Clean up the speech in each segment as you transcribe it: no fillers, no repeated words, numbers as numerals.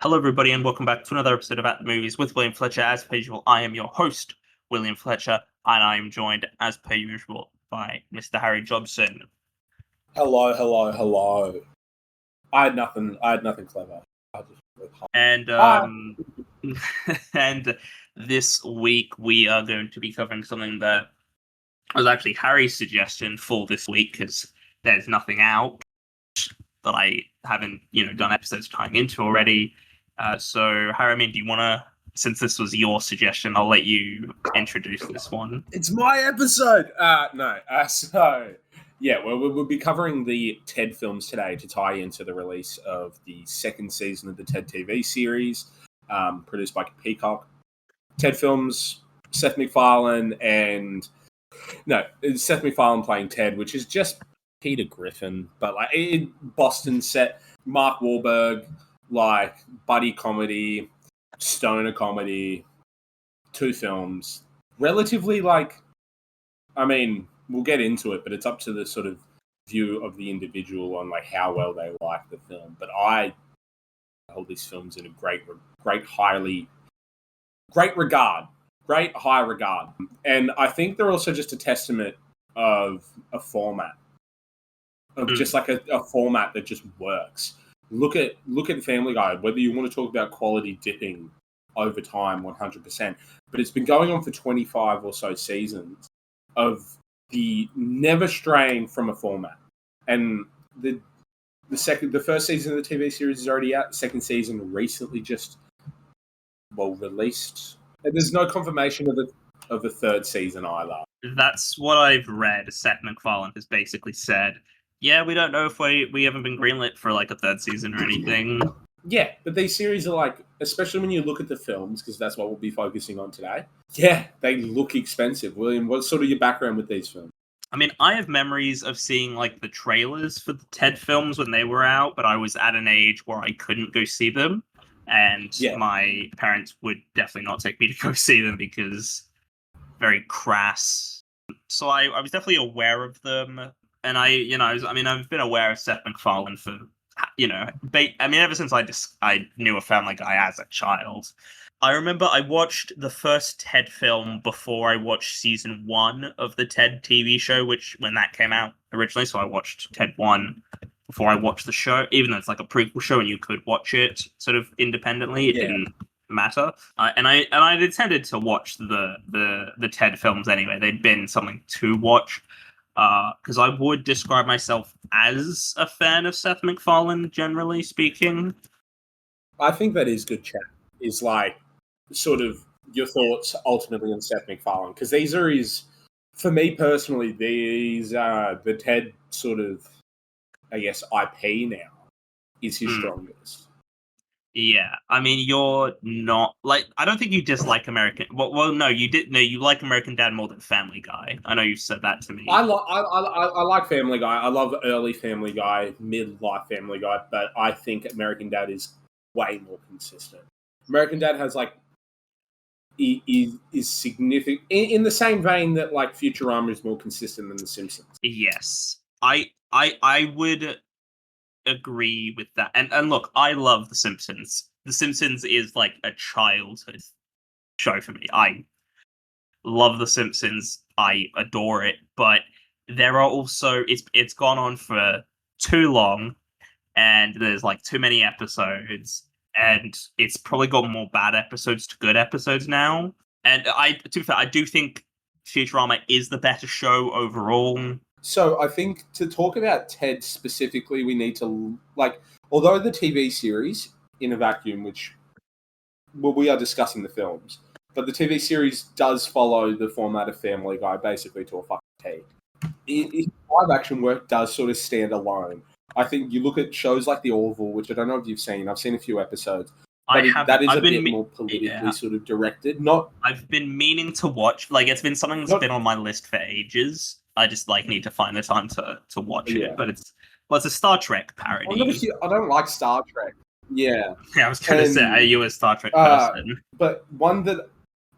Hello, everybody, and welcome back to another episode of At the Movies with William Fletcher. As per usual, I am your host, William Fletcher, and I am joined, as per usual, by Mr. Harry Jobson. Hello. I had nothing clever. And and this week we are going to be covering something that was actually Harry's suggestion for this week because there's nothing out that I haven't, done episodes tying into already. So, Harry, do you want to, since this was your suggestion, I'll let you introduce this one. It's my episode! We'll be covering the TED films today to tie into the release of the second season of the TED TV series, produced by Peacock. TED films, Seth MacFarlane playing Ted, which is just Peter Griffin, but Boston set, Mark Wahlberg, buddy comedy, stoner comedy, two films. Relatively, we'll get into it, but it's up to the sort of view of the individual on how well they like the film. But I hold these films in a great high regard. And I think they're also just a testament of a format. Just a format that just works. Look at Family Guy, whether you want to talk about quality dipping over time 100%, but it's been going on for 25 or so seasons of the never straying from a format. And the first season of the TV series is already out. The second season recently just released. And there's no confirmation of the third season either. That's what I've read. Seth MacFarlane has basically said, yeah, we don't know if we haven't been greenlit for a third season or anything. Yeah, but these series are especially when you look at the films, because that's what we'll be focusing on today. Yeah, they look expensive. William, what's sort of your background with these films? I have memories of seeing the trailers for the TED films when they were out, but I was at an age where I couldn't go see them. And my parents would definitely not take me to go see them because very crass. So I was definitely aware of them. And I've been aware of Seth MacFarlane for, ever since I knew a Family Guy as a child. I remember I watched the first TED film before I watched season 1 of the TED TV show, when that came out originally. So I watched TED 1 before I watched the show, even though it's a prequel show and you could watch it sort of independently. It didn't matter. And I intended to watch the TED films anyway. They'd been something to watch. Because I would describe myself as a fan of Seth MacFarlane, generally speaking. I think that is good chat. Is sort of your thoughts ultimately on Seth MacFarlane, because these are for me personally, these are the TED sort of, I guess, IP now is his strongest. Yeah, you're not I don't think you dislike American. Well, no, you did. No, you like American Dad more than Family Guy. I know you said that to me. I like Family Guy. I love early Family Guy, midlife Family Guy, but I think American Dad is way more consistent. American Dad has is significant in the same vein that Futurama is more consistent than The Simpsons. Yes, I would agree with that. And look, I love The Simpsons. The Simpsons is a childhood show for me. I love The Simpsons. I adore it. But there are also it's gone on for too long, and there's too many episodes, and it's probably got more bad episodes to good episodes now. And to be fair, I do think Futurama is the better show overall. So I think to talk about TED specifically, we need to although the TV series in a vacuum, which we are discussing the films, but the TV series does follow the format of Family Guy basically to a fucking T. Live action work does sort of stand alone. I think you look at shows like The Orville, which I don't know if you've seen. I've seen a few episodes. But that is a bit more politically sort of directed. I've been meaning to watch. It's been something that's been on my list for ages. I just need to find the time to watch it. But it's a Star Trek parody. I don't like Star Trek. Yeah. Yeah, I was going to say, are you a Star Trek person? But one that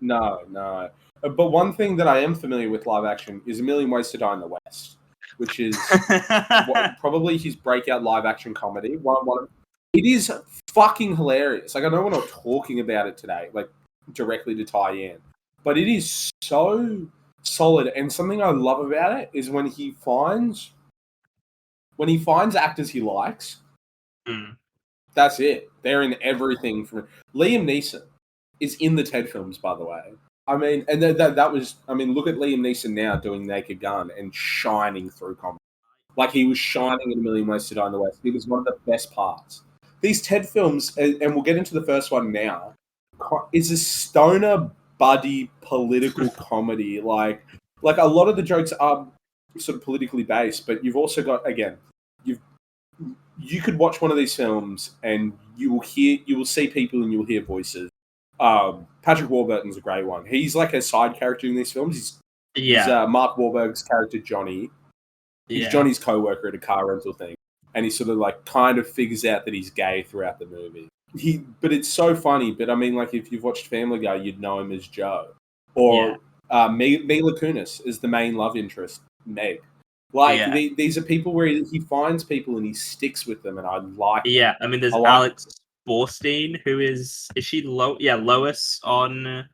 no. But one thing that I am familiar with live action is A Million Ways to Die in the West, which is probably his breakout live action comedy. It is fucking hilarious. Like, I know we're not talking about it today, like, directly to tie in, but it is so solid. And something I love about it is when he finds actors he likes, that's it. They're in everything. From Liam Neeson is in the Ted films, by the way. I mean, and that was, I mean, look at Liam Neeson now doing Naked Gun and shining through comedy. Like, he was shining in A Million Ways to Die in the West. It was one of the best parts. These TED films, and we'll get into the first one now, is a stoner buddy political comedy. Like a lot of the jokes are sort of politically based, but you've also got, again, you could watch one of these films and you will see people and you'll hear voices. Patrick Warburton's a great one. He's like a side character in these films. He's Mark Wahlberg's character Johnny. He's Johnny's co-worker at a car rental thing, and he sort of like kind of figures out that he's gay throughout the movie. But it's so funny. But I mean, like, if you've watched Family Guy, you'd know him as Joe, or Mila Kunis is the main love interest, Meg. Like, these are people where he finds people and he sticks with them, and I like. Yeah, I mean, there's Alex Borstein, who is she Lois on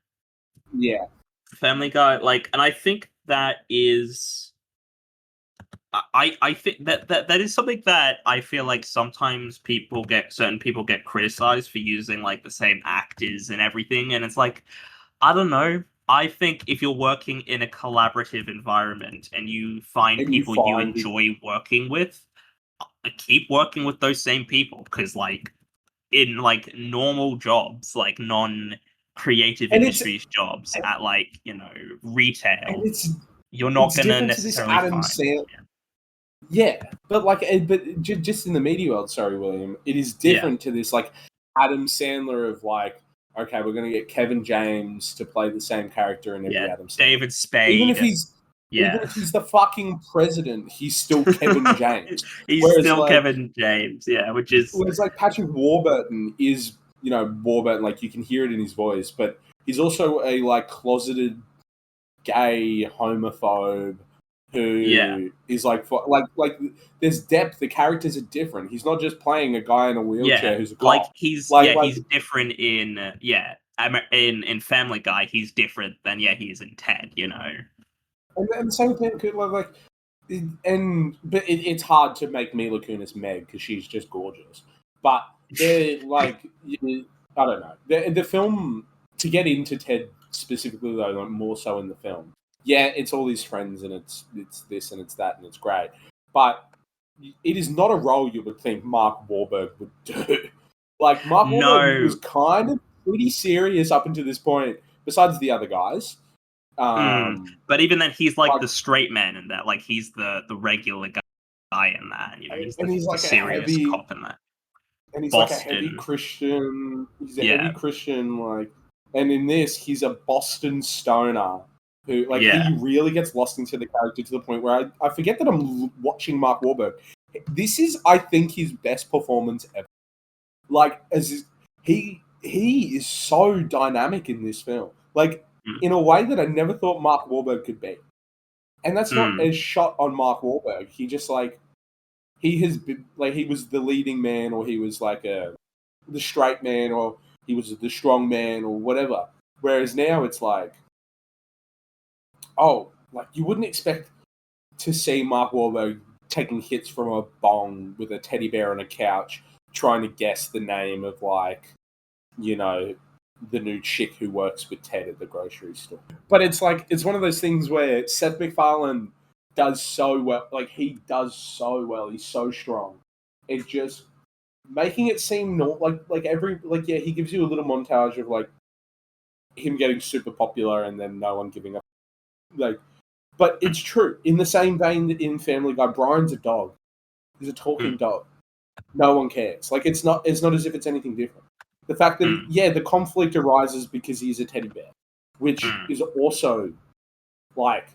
Family Guy, like, and I think that is. I think that is something that I feel like sometimes certain people get criticized for using like the same actors and everything, and it's like, I don't know. I think if you're working in a collaborative environment and you find people you enjoy working with, keep working with those same people, because like in like normal jobs, like non-creative industries jobs at like, you know, retail, you're not going to necessarily find. Yeah, but like, but just in the media world, sorry, William, it is different to this like Adam Sandler of like, okay, we're going to get Kevin James to play the same character in every Adam Sandler. David Spade. Even if he's the fucking president, he's still Kevin James. He's still like, Kevin James, which is... Whereas like Patrick Warburton is, you know, Warburton, like you can hear it in his voice, but he's also a like closeted gay homophobe who is like there's depth. The characters are different. He's not just playing a guy in a wheelchair who's a cop. Like he's different in in Family Guy. He's different than he is in Ted. You know, and same thing could but it's hard to make Mila Kunis Meg because she's just gorgeous. But they're like, I don't know. The film, to get into Ted specifically though, like more so in the film. Yeah, it's all his friends and it's this and it's that and it's great. But it is not a role you would think Mark Wahlberg would do. Like, Mark Wahlberg was kind of pretty serious up until this point, besides the other guys. But even then, he's like the straight man in that. Like, he's the regular guy in that. You know, he's like serious cop in that. And he's Boston. Like a heavy Christian. He's a heavy Christian, like... And in this, he's a Boston stoner who, like, he really gets lost into the character to the point where I forget that I'm watching Mark Wahlberg. This is, I think, his best performance ever. Like, he is so dynamic in this film. Like, in a way that I never thought Mark Wahlberg could be. And that's not a shot on Mark Wahlberg. He just, like, he has been, like, he was the leading man, or he was, like, the straight man, or he was the strong man, or whatever. Whereas now it's like, like, you wouldn't expect to see Mark Wahlberg taking hits from a bong with a teddy bear on a couch, trying to guess the name of, like, you know, the new chick who works with Ted at the grocery store. But it's like, it's one of those things where Seth MacFarlane does so well. Like, he does so well. He's so strong. It just making it seem not he gives you a little montage of, like, him getting super popular and then no one giving up. Like, but it's true. In the same vein that in Family Guy, Brian's a dog. He's a talking dog. No one cares. Like, it's not as if it's anything different. The fact that, the conflict arises because he's a teddy bear, which is also, like,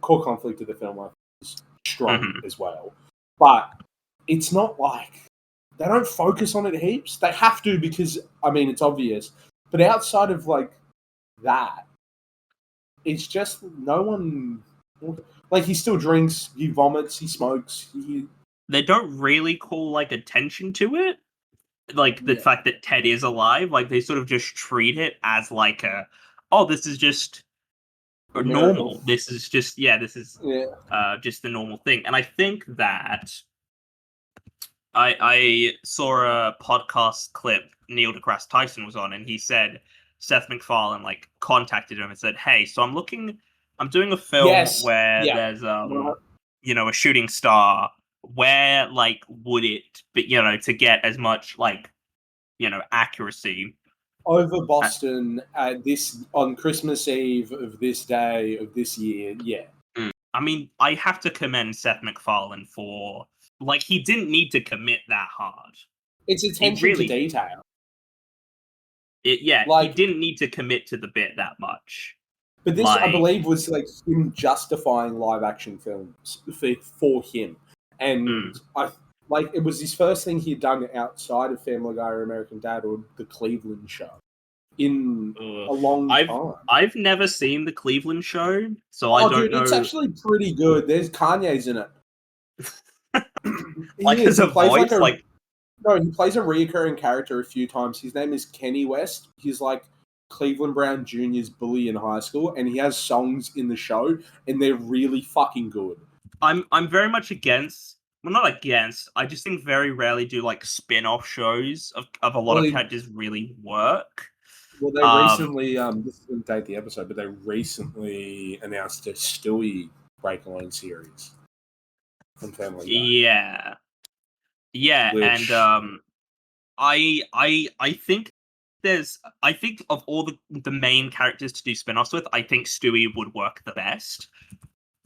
core conflict of the film, I think, is strong as well. But it's not like, they don't focus on it heaps. They have to because, I mean, it's obvious. But outside of, like, that, it's just no one... Like, he still drinks, he vomits, he smokes. They don't really call, like, attention to it. like the fact that Ted is alive. Like they sort of just treat it as like this is just normal. This is just just the normal thing. And I think that I saw a podcast clip Neil deGrasse Tyson was on, and he said Seth MacFarlane like contacted him and said, "Hey, so I'm doing a film where there's a shooting star. Where like would it be, to get as much like accuracy over Boston on Christmas Eve of this day of this year?" Yeah. I mean, I have to commend Seth MacFarlane for like he didn't need to commit that hard. It's attention to detail. He didn't need to commit to the bit that much. But this, I believe, was like him justifying live action films for him, and it was his first thing he'd done outside of Family Guy or American Dad or The Cleveland Show in a long time. I've never seen The Cleveland Show, so I don't know. It's actually pretty good. There's Kanye's in it. Like as a voice, No, he plays a reoccurring character a few times. His name is Kenny West. He's like Cleveland Brown Jr.'s bully in high school, and he has songs in the show, and they're really fucking good. I'm very much against. Well, not against. I just think very rarely do like spin-off shows of a lot of characters really work. Well, they recently, this didn't date the episode, but they recently announced a Stewie Break-Alone series from Family Guy. Yeah, and I think of all the main characters to do spin-offs with, I think Stewie would work the best.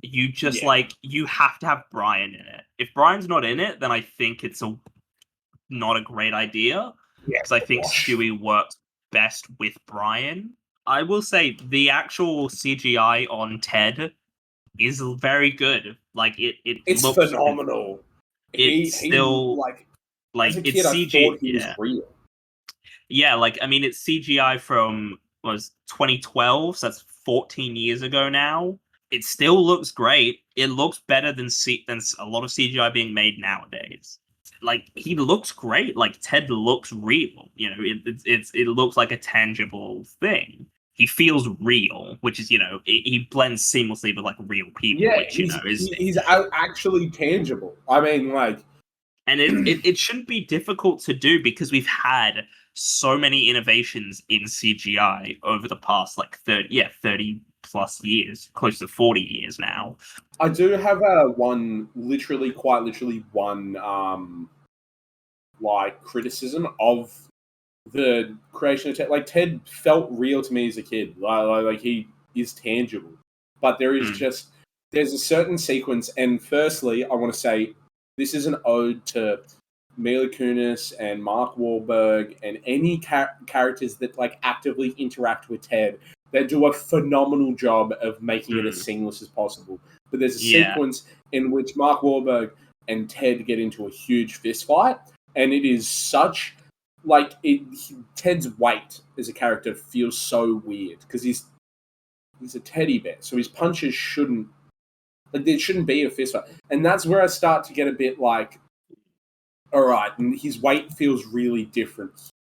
You just you have to have Brian in it. If Brian's not in it, then I think it's not a great idea. Because I think Stewie works best with Brian. I will say the actual CGI on Ted is very good. Like it's looks phenomenal. It's still as a kid, it's CGI. I thought he was real. Yeah, it's CGI from 2012, so that's 14 years ago now. It still looks great. It looks better than a lot of CGI being made nowadays. Like he looks great. Like Ted looks real. It looks like a tangible thing. He feels real, which is he blends seamlessly with like real people. Yeah, which, he's actually tangible. I mean, and it shouldn't be difficult to do because we've had so many innovations in CGI over the past 30 plus years, close to 40 years now. I do have quite literally one criticism of the creation of Ted. Like Ted felt real to me as a kid. Like he is tangible, but there is there's a certain sequence. And firstly, I want to say this is an ode to Mila Kunis and Mark Wahlberg and any characters that actively interact with Ted. They do a phenomenal job of making it as seamless as possible. But there's a sequence in which Mark Wahlberg and Ted get into a huge fist fight, and it is such Ted's weight as a character feels so weird because he's a teddy bear, so his punches shouldn't there shouldn't be a fist fight, and that's where I start to get a bit all right, and his weight feels really different.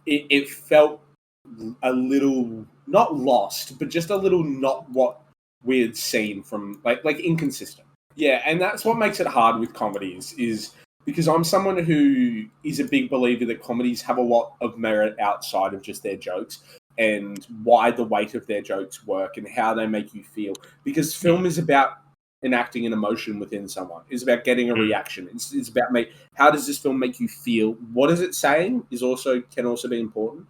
It felt a little not lost, but just a little not what we had seen from inconsistent. Yeah, and that's what makes it hard with comedies is because I'm someone who is a big believer that comedies have a lot of merit outside of just their jokes and why the weight of their jokes work and how they make you feel. Because film is about enacting an emotion within someone. It's about getting a reaction. It's about how does this film make you feel? What is it saying can also be important,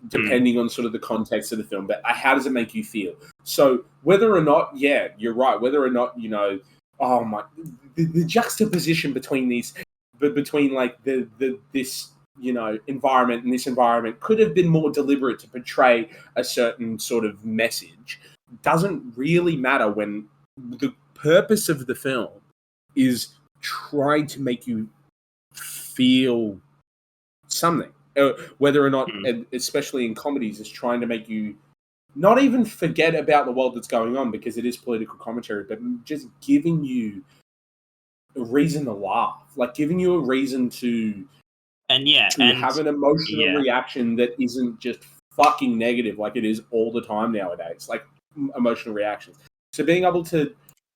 depending on sort of the context of the film. But how does it make you feel? So whether or not, you're right. Whether or not the juxtaposition between these, between this environment and this environment could have been more deliberate to portray a certain sort of message. Doesn't really matter when the purpose of the film is trying to make you feel something. Whether or not, especially in comedies, is trying to make you not even forget about the world that's going on because it is political commentary, but just giving you a reason to laugh, like giving you a reason to have an emotional reaction that isn't just fucking negative like it is all the time nowadays, like emotional reactions. So being able to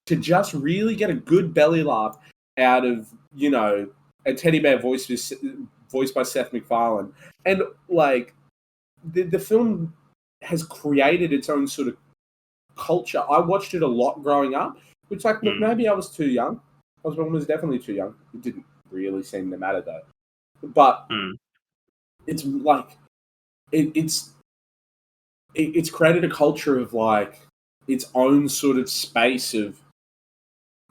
just really get a good belly laugh out of, you know, a teddy bear voiced by Seth MacFarlane, and like the film has created its own sort of culture. I watched it a lot growing up, which, like, look, maybe I was too young. I was definitely too young. It didn't really seem to matter though. But it's like it's created a culture of like its own sort of space of,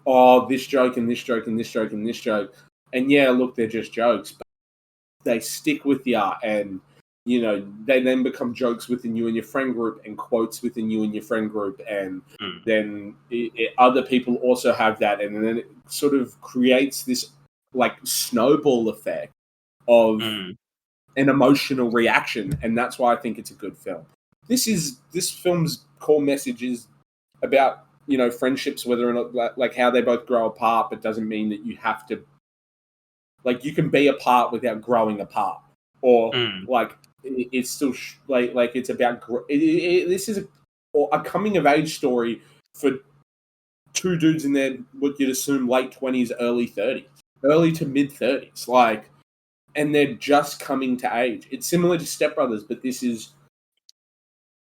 oh, this joke and this joke and this joke and this joke, and yeah, look, they're just jokes, but they stick with you, and you know, they then become jokes within you and your friend group and quotes within you and your friend group, and then other people also have that, and then it sort of creates this like snowball effect of an emotional reaction, and that's why I think it's a good film. This film's core message is about, you know, friendships, whether or not like how they both grow apart, but doesn't mean that you have to, like, you can be apart without growing apart, or like it's still like it's about this is a coming of age story for two dudes in their, what you'd assume, late 20s, early 30s, early to mid 30s, like, and they're just coming to age. It's similar to Step Brothers, but this is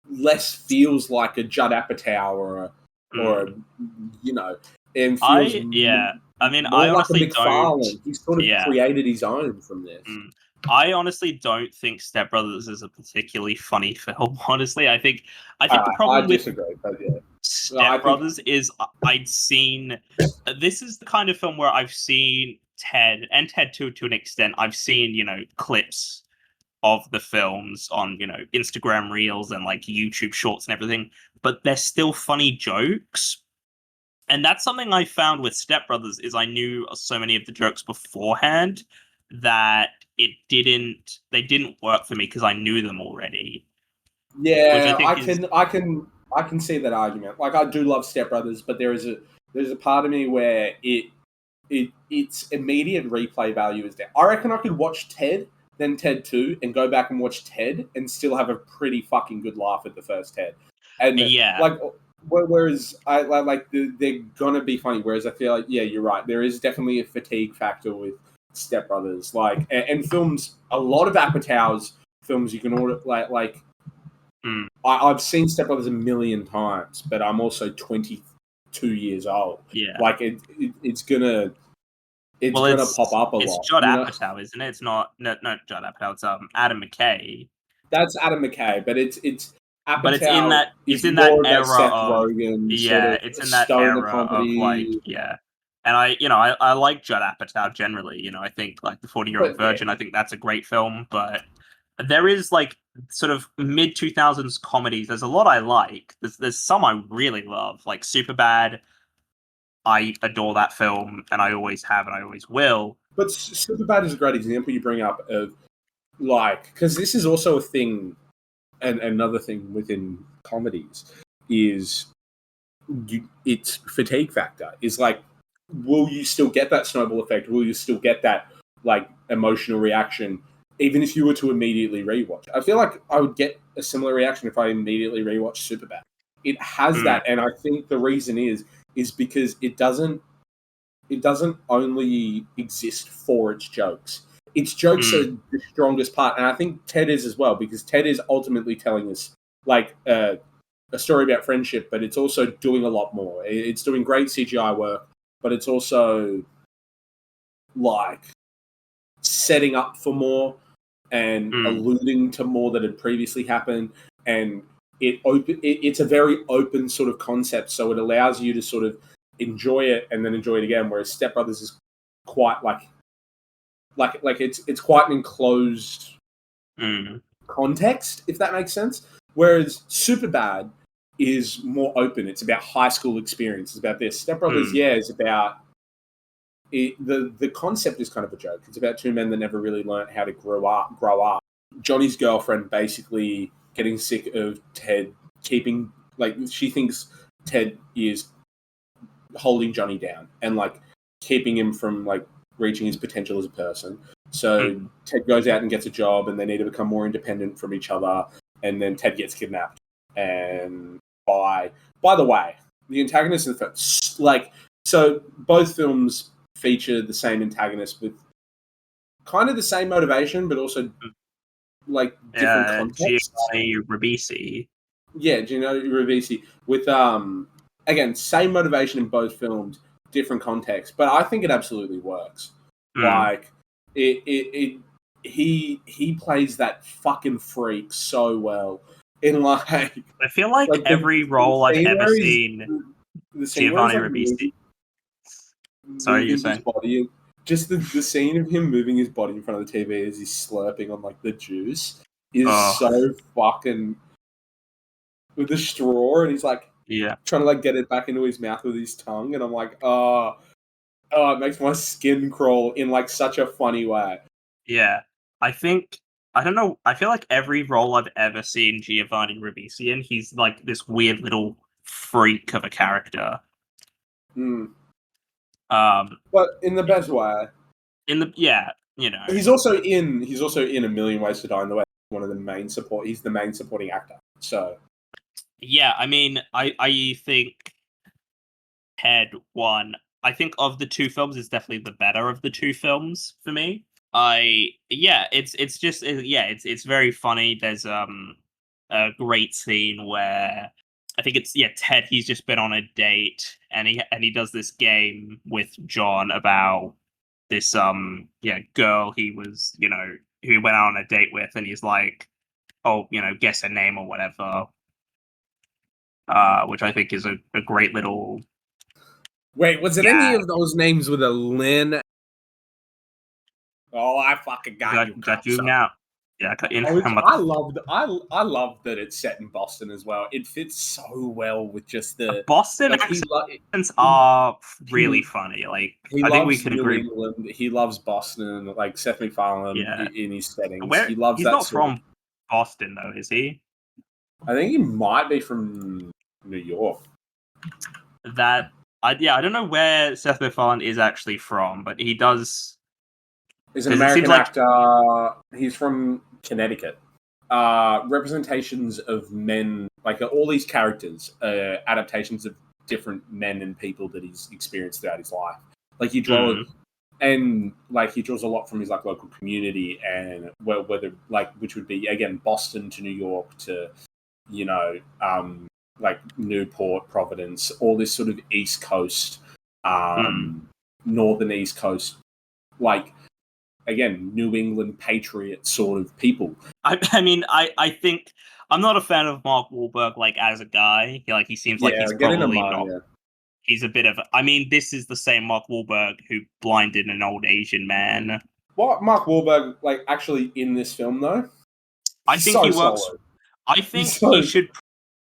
less feels like a Judd Apatow or a you know, and feels I mean, more I like a honestly MacFarlane. don't. He sort of created his own from this. I honestly don't think Step Brothers is a particularly funny film. Honestly, I think the problem I with disagree, but yeah. Step Brothers is I'd seen. This is the kind of film where I've seen Ted and Ted 2 to an extent. I've seen, you know, clips of the films on, you know, Instagram Reels and like YouTube Shorts and everything, but they're still funny jokes. And that's something I found with Step Brothers is I knew so many of the jokes beforehand that they didn't work for me because I knew them already. Yeah, I can see that argument. Like, I do love Step Brothers, but there's a part of me where its immediate replay value is there. I reckon I could watch Ted, then Ted 2, and go back and watch Ted and still have a pretty fucking good laugh at the first Ted. And like, whereas they're gonna be funny. Whereas I feel like, yeah, you're right. There is definitely a fatigue factor with Step Brothers. Like, and films, a lot of Apatow's films you can order I've seen Step Brothers a million times, but I'm also 22 years old. Yeah, like it's gonna pop up a lot. It's Judd Apatow, isn't it? It's not Judd Apatow. It's Adam McKay. That's Adam McKay, but it's Apatow. But it's in that era Seth of Rogen, it's in that era comedy. Of like And I like Judd Apatow generally. You know, I think like The 40-Year-Old Virgin. I think that's a great film, but there is like sort of mid 2000s comedies. There's a lot I like. There's some I really love, like Superbad. I adore that film, and I always have, and I always will. But Superbad is a great example you bring up of, like, because this is also a thing, and another thing within comedies is its fatigue factor. Is like, will you still get that snowball effect? Will you still get that like emotional reaction, even if you were to immediately rewatch? I feel like I would get a similar reaction if I immediately rewatched Superbad. It has that, and I think the reason is because it doesn't only exist for its jokes. Its jokes are the strongest part, and I think Ted is as well, because Ted is ultimately telling us like a story about friendship, but it's also doing a lot more. It's doing great CGI work, but it's also like setting up for more and alluding to more that had previously happened, and it's a very open sort of concept, so it allows you to sort of enjoy it and then enjoy it again. Whereas Step Brothers is quite like it's quite an enclosed context, if that makes sense. Whereas Superbad is more open. It's about high school experience. It's about this. Step Brothers, is about the concept is kind of a joke. It's about two men that never really learned how to grow up. Johnny's girlfriend basically getting sick of Ted keeping, like, she thinks Ted is holding Johnny down and like keeping him from like reaching his potential as a person. So Ted goes out and gets a job, and they need to become more independent from each other. And then Ted gets kidnapped. And by the way, the antagonist in the so both films feature the same antagonist with kind of the same motivation, but also like different contexts. Giovanni Ribisi. Yeah, Giovanni Ribisi with again, same motivation in both films, different context, but I think it absolutely works. Like he plays that fucking freak so well. In like, I feel like every role I've ever seen Giovanni like Ribisi. Sorry, you're saying? Body, just the scene of him moving his body in front of the TV as he's slurping on like the juice is so fucking with the straw, and he's like trying to like get it back into his mouth with his tongue, and I'm like, it makes my skin crawl in like such a funny way. Yeah, I don't know. I feel like every role I've ever seen Giovanni Ribisi in, he's like this weird little freak of a character. But in the best way. He's also in A Million Ways to Die in the West. He's the main supporting actor. So yeah, I mean, I think Ted won. I think of the two films, it's definitely the better of the two films for me. It's very funny. There's a great scene where I think it's Ted. He's just been on a date, and he does this game with John about this girl he was who he went out on a date with, and he's like, oh, guess her name or whatever, which I think is a great little. Wait, was it any of those names with a Lynn? Oh, I fucking got you now. Yeah, I love that it's set in Boston as well. It fits so well with just the Boston accents are really funny. Like, I think we could agree. England. He loves Boston, like Seth MacFarlane in his settings. He loves he's that. He's not from Boston though, is he? I think he might be from New York. I don't know where Seth MacFarlane is actually from, but he does. He's an American actor. He's from Connecticut. Representations of men, like all these characters, adaptations of different men and people that he's experienced throughout his life. Like he draws, and like he draws a lot from his like local community, and whether like which would be again Boston to New York to, like Newport, Providence, all this sort of East Coast, Northern East Coast, like. Again, New England patriot sort of people. I mean, I think I'm not a fan of Mark Wahlberg like as a guy. He seems like he's probably not. Yeah. He's a bit of. I mean, this is the same Mark Wahlberg who blinded an old Asian man. What Mark Wahlberg like actually in this film though? I think he works. Solid. I think he should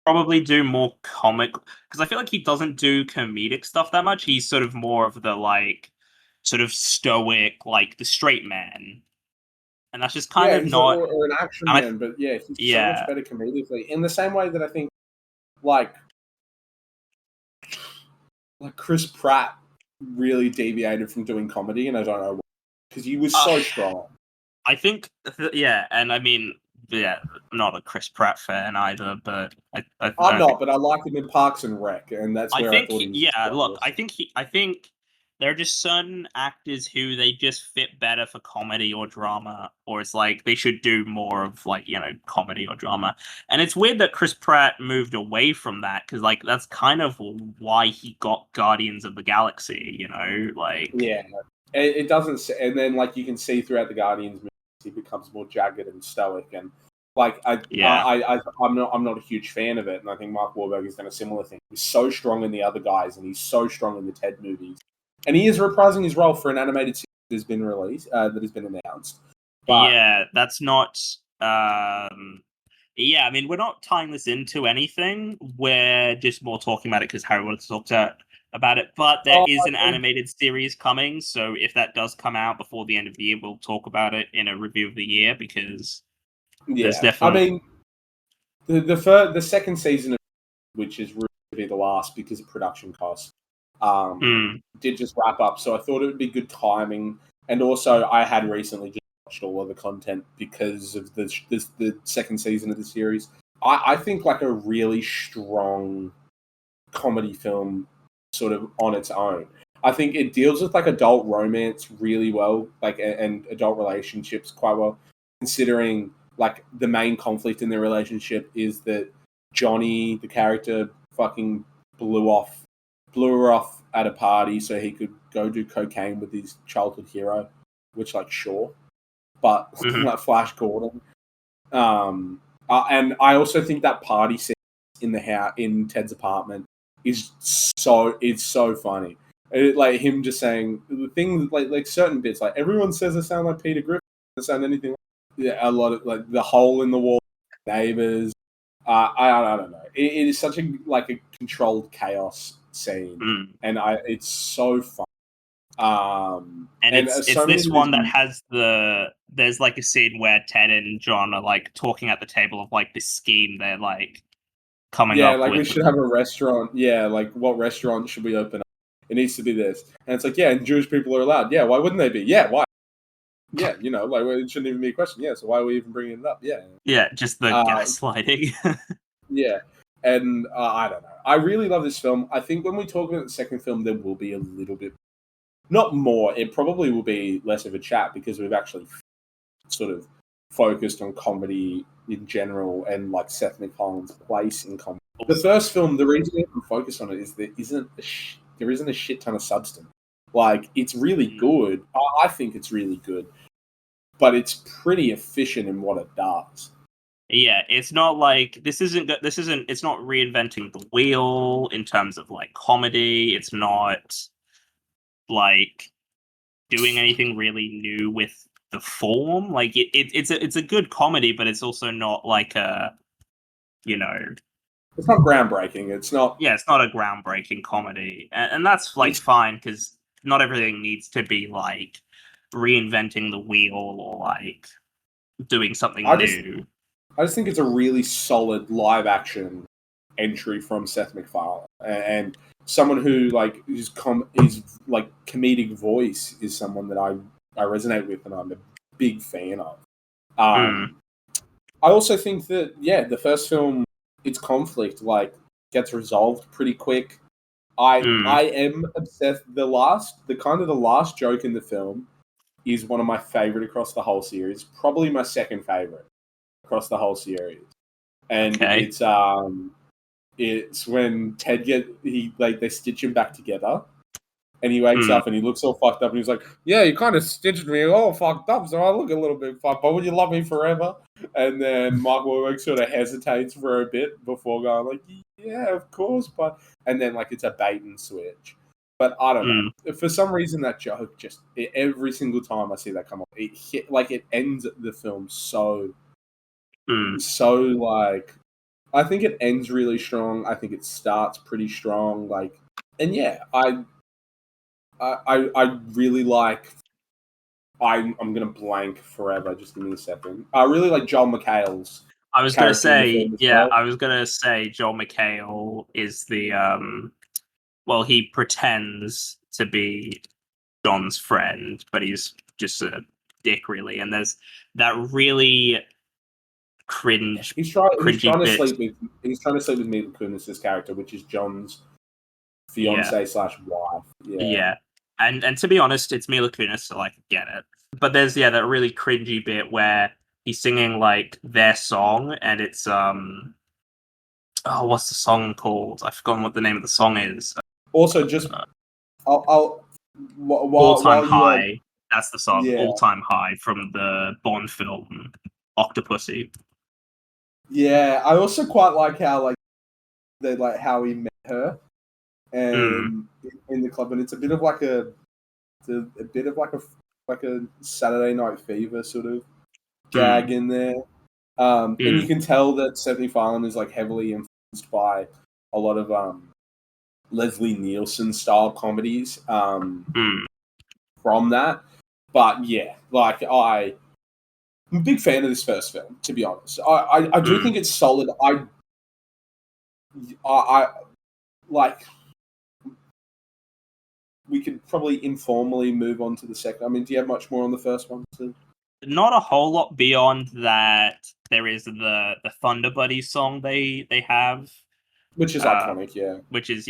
probably do more comic because I feel like he doesn't do comedic stuff that much. He's sort of more of the like. Sort of stoic, like the straight man, and that's just kind of not or an action man. But he's so much better comedically. In the same way that I think, like Chris Pratt really deviated from doing comedy, and I don't know why, because he was so strong. I think, and I mean, I'm not a Chris Pratt fan either, but I'm not. But I liked him in Parks and Rec, and that's where I thought he was. I think. There are just certain actors who they just fit better for comedy or drama, or it's like they should do more of like, comedy or drama. And it's weird that Chris Pratt moved away from that because like that's kind of why he got Guardians of the Galaxy, like. Yeah, it doesn't, and then like you can see throughout the Guardians movies, he becomes more jagged and stoic, and like I'm not a huge fan of it, and I think Mark Wahlberg has done a similar thing. He's so strong in the other guys, and he's so strong in the Ted movies. And he is reprising his role for an animated series that has been released, that has been announced. But, that's not. I mean, we're not tying this into anything. We're just more talking about it because Harry wanted to talk about it. But there is an animated series coming, so if that does come out before the end of the year, we'll talk about it in a review of the year because there's definitely. I mean, the second season, which is really to be the last because of production costs. did just wrap up. So I thought it would be good timing. And also, I had recently just watched all of the content because of the second season of the series. I think like a really strong comedy film sort of on its own. I think it deals with like adult romance really well, like and adult relationships quite well, considering like the main conflict in their relationship is that Johnny, the character, fucking blew her off at a party so he could go do cocaine with his childhood hero, which like sure, but like Flash Gordon. And I also think that party scene in the house in Ted's apartment is so funny. Like him just saying the things like certain bits, like everyone says I sound like Peter Griffin. I sound anything like a lot of like the hole in the wall, neighbors. I don't know. It is such a like a controlled chaos scene, and it's so fun. And it's this one that has there's like a scene where Ted and John are like talking at the table of like this scheme they're like coming up with. Yeah, like we should have a restaurant. Yeah, like what restaurant should we open up? It needs to be this. And it's like, yeah, and Jewish people are allowed. Yeah, why wouldn't they be? Yeah, why? Yeah, you know, like it shouldn't even be a question. Yeah, so why are we even bringing it up? Yeah. Yeah, just the gaslighting. Yeah, and I don't know. I really love this film. I think when we talk about the second film, there will be a little bit, not more. It probably will be less of a chat because we've actually sort of focused on comedy in general and like Seth MacFarlane's place in comedy. The first film, the reason we haven't focused on it is there isn't a shit ton of substance. Like it's really good. I think it's really good, but it's pretty efficient in what it does. Yeah, it's not like it's not reinventing the wheel in terms of like comedy. It's not like doing anything really new with the form. Like it's a good comedy, but it's also not like a, you know, it's not groundbreaking. It's not. Yeah, it's not a groundbreaking comedy, and that's like fine because not everything needs to be like reinventing the wheel or like doing something new. I just think it's a really solid live action entry from Seth MacFarlane, and someone who like is like comedic voice is someone that I resonate with and I'm a big fan of. I also think that the first film, its conflict like gets resolved pretty quick. I am obsessed. The last joke in the film is one of my favorite across the whole series. Probably my second favorite across the whole series, and it's when Ted they stitch him back together, and he wakes up and he looks all fucked up, and he's like, "Yeah, you kind of stitched me all fucked up, so I look a little bit fucked. But would you love me forever?" And then Mark Wahlberg sort of hesitates for a bit before going like, "Yeah, of course," and then like it's a bait and switch. But I don't know. For some reason, that joke every single time I see that come up, it ends the film so like. I think it ends really strong. I think it starts pretty strong. Like, and yeah, I really like. I'm gonna blank forever. Just give me a second. I really like Joel McHale's. I was gonna say, I was gonna say Joel McHale is the well, he pretends to be John's friend, but he's just a dick, really. And there's that really cringe. He's trying to sleep with Mila Kunis's character, which is John's fiance / wife. Yeah. And to be honest, it's Mila Kunis, so I get it. But there's that really cringy bit where he's singing like their song, and it's what's the song called? I've forgotten what the name of the song is. Also, just All Time High. That's the song. Yeah. All Time High from the Bond film Octopussy. Yeah, I also quite like how how he met her, and in the club, and it's a bit of like a Saturday Night Fever sort of gag in there, and you can tell that Seth MacFarlane is like heavily influenced by a lot of Leslie Nielsen style comedies from that. But yeah, like I'm a big fan of this first film, to be honest. I do think it's solid. I like we could probably informally move on to the second. I mean, do you have much more on the first one too? Not a whole lot beyond that. There is the Thunder Buddy song they have, which is iconic, yeah. Which is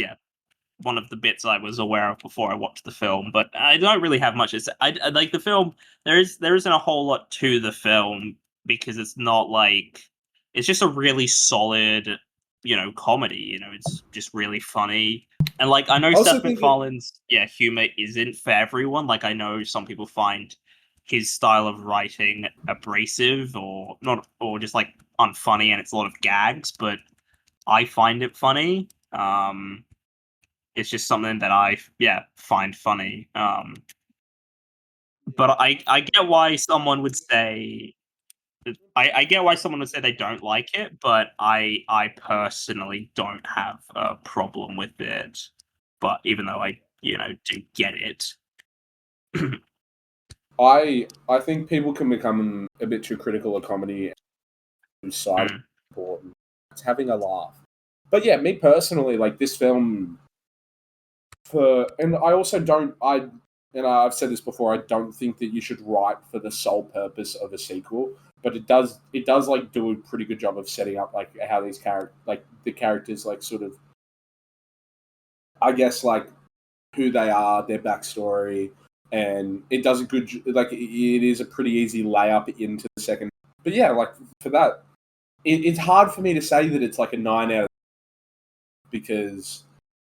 one of the bits I was aware of before I watched the film. But I don't really have much to say. I like the film. There isn't a whole lot to the film because it's not like it's just a really solid, comedy. It's just really funny. And like I know Seth MacFarlane's humor isn't for everyone. Like I know some people find his style of writing abrasive or not, or just like unfunny, and it's a lot of gags. But I find it funny. It's just something that I find funny. But I get why someone would say. I get why someone would say they don't like it, but I personally don't have a problem with it. But even though I do get it. I think people can become a bit too critical of comedy and side important. It's having a laugh. But yeah, me personally, like this film and I also don't I've said this before, I don't think that you should write for the sole purpose of a sequel, but it does like do a pretty good job of setting up like how these the characters like sort of I guess like who they are, their backstory. And it does a good, like, it is a pretty easy layup into the second. But yeah, like, for that, it's hard for me to say that it's like a 9 out of 10 because,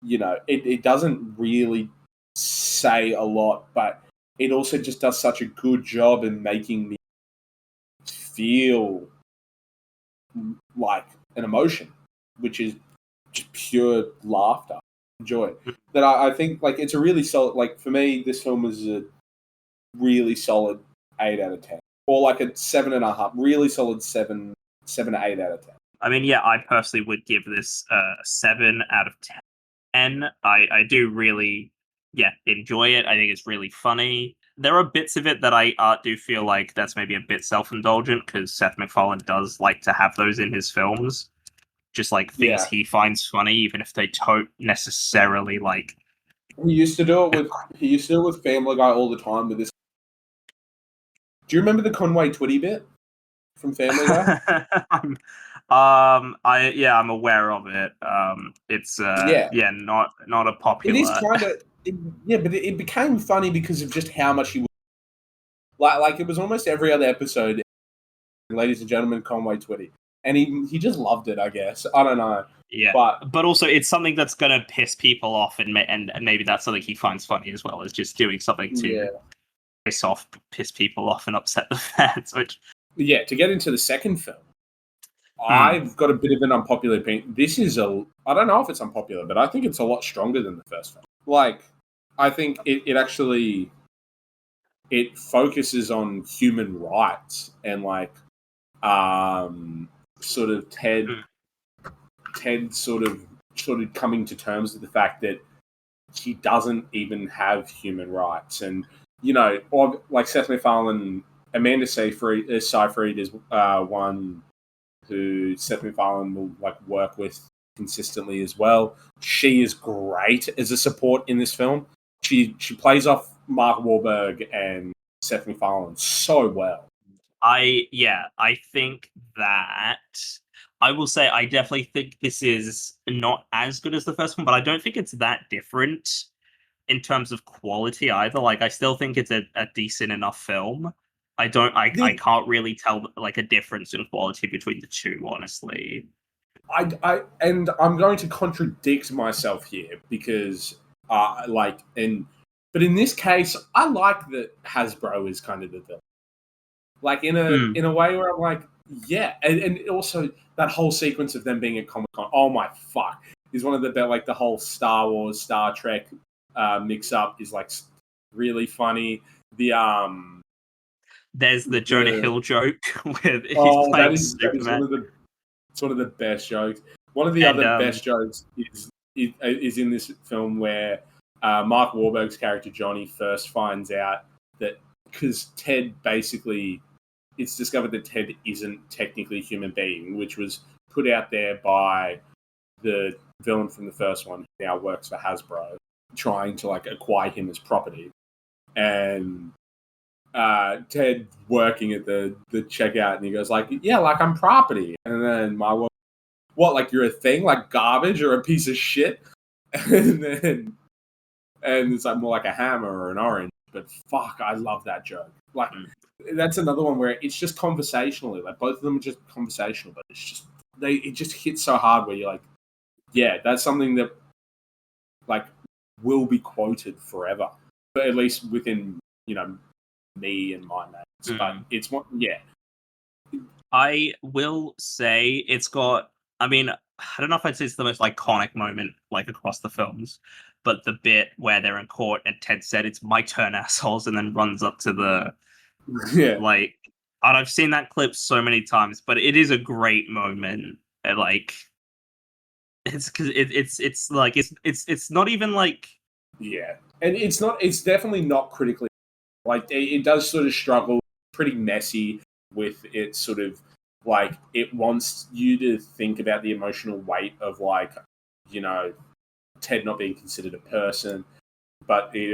it doesn't really say a lot, but it also just does such a good job in making me feel like an emotion, which is just pure laughter. Joy that I think like it's a really solid, like for me this film is a really solid 8 out of 10 or like a 7.5, really solid 7 to 8 out of 10. I mean, I personally would give this a 7 out of 10. I do really enjoy it. I think it's really funny. There are bits of it that I do feel like that's maybe a bit self-indulgent because Seth MacFarlane does like to have those in his films. Just like things he finds funny, even if they don't necessarily like. He used to do it with Family Guy all the time. With this, do you remember the Conway Twitty bit from Family Guy? I'm aware of it. It's not a popular. It is kind of but it became funny because of just how much he was like. It was almost every other episode. Ladies and gentlemen, Conway Twitty. And he just loved it, I guess. I don't know. Yeah, but also it's something that's gonna piss people off, and maybe that's something he finds funny as well, as just doing something to piss people off, and upset the fans. Which to get into the second film, I've got a bit of an unpopular opinion. This is I don't know if it's unpopular, but I think it's a lot stronger than the first film. Like, I think it actually focuses on human rights and like sort of Ted sort of coming to terms with the fact that he doesn't even have human rights. And or like Seth MacFarlane, Amanda Seyfried is one who Seth MacFarlane will like work with consistently as well. She is great as a support in this film. She plays off Mark Wahlberg and Seth MacFarlane so well. I think that I will say I definitely think this is not as good as the first one, but I don't think it's that different in terms of quality either. Like, I still think it's a decent enough film. I can't really tell like a difference in quality between the two, honestly. And I'm going to contradict myself here because but in this case, I like that Hasbro is kind of the villain. Like in a way where I'm like, and also that whole sequence of them being at Comic-Con, oh my fuck, is one of the like the whole Star Wars, Star Trek mix up is like really funny. There's the Jonah Hill joke where he's playing Superman. That is one of the best jokes. One of the other best jokes is in this film where Mark Wahlberg's character Johnny first finds out that because Ted basically, it's discovered that Ted isn't technically a human being, which was put out there by the villain from the first one who now works for Hasbro. trying to like acquire him as property, and Ted working at the checkout, and he goes like, "Yeah, like I'm property," and then my wife, "What? Like you're a thing? Like garbage or a piece of shit?" And it's like more like a hammer or an orange. But fuck, I love that joke. Like that's another one where it's just conversationally, like both of them are just conversational, but it's just it just hits so hard where you're like, yeah, that's something that like will be quoted forever, but at least within me and my mates. But it's what, yeah. I will say it's got. I mean, I don't know if I'd say it's the most iconic moment like across the films, but the bit where they're in court and Ted said it's my turn, assholes, and then runs up to the like. And I've seen that clip so many times, but it is a great moment. And like, it's because it's like it's not even like and it's definitely not critically like it does sort of struggle, pretty messy with its sort of like it wants you to think about the emotional weight of like Ted not being considered a person, but it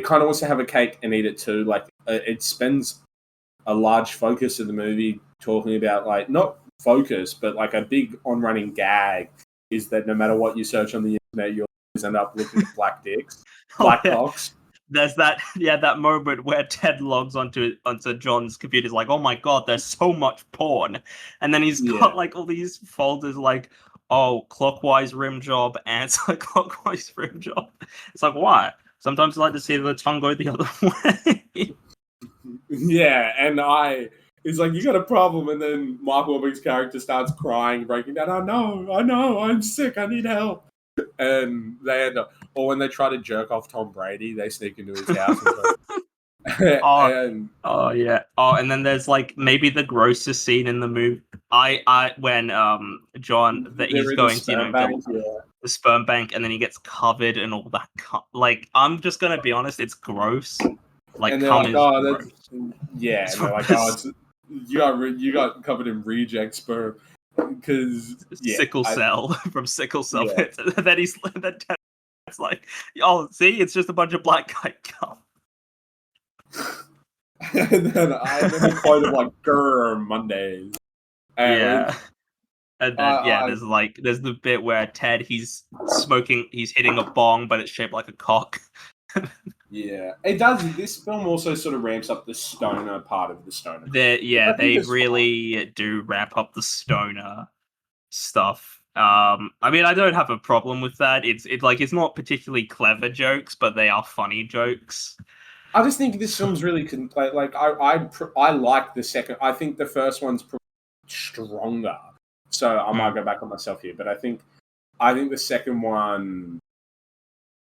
kind of wants to have a cake and eat it too. Like it spends a large focus of the movie talking about like not focus, but like a big on-running gag is that no matter what you search on the internet, you'll always end up looking at black dicks, black cocks. There's that moment where Ted logs onto John's computer. He's like, oh my god, there's so much porn, and then he's got like all these folders like, oh, clockwise rim job, anti-clockwise rim job. It's like, why? Sometimes I like to see the tongue go the other way. Yeah, and he's like, you got a problem, and then Mark Wahlberg's character starts crying, breaking down. I know, I'm sick, I need help. And they end up, or when they try to jerk off Tom Brady, they sneak into his house. And then there's like maybe the grossest scene in the movie. When John that he's going to the sperm bank, and then he gets covered and all that. Like I'm just gonna be honest, it's gross. Like, and they're like, oh, that's yeah. And they're like, oh, you got covered in reject sperm because sickle cell from sickle cell. Yeah. And then it's like, oh, see, it's just a bunch of black guy cum. And then he quoted like "Grr Mondays." And then there's the bit where Ted he's hitting a bong, but it's shaped like a cock. Yeah, it does. This film also sort of ramps up the stoner part of the stoner. They really do ramp up the stoner stuff. I mean, I don't have a problem with that. It's not particularly clever jokes, but they are funny jokes. I just think this film's really like I like the second. I think the first one's stronger. So I might go back on myself here, but I think the second one.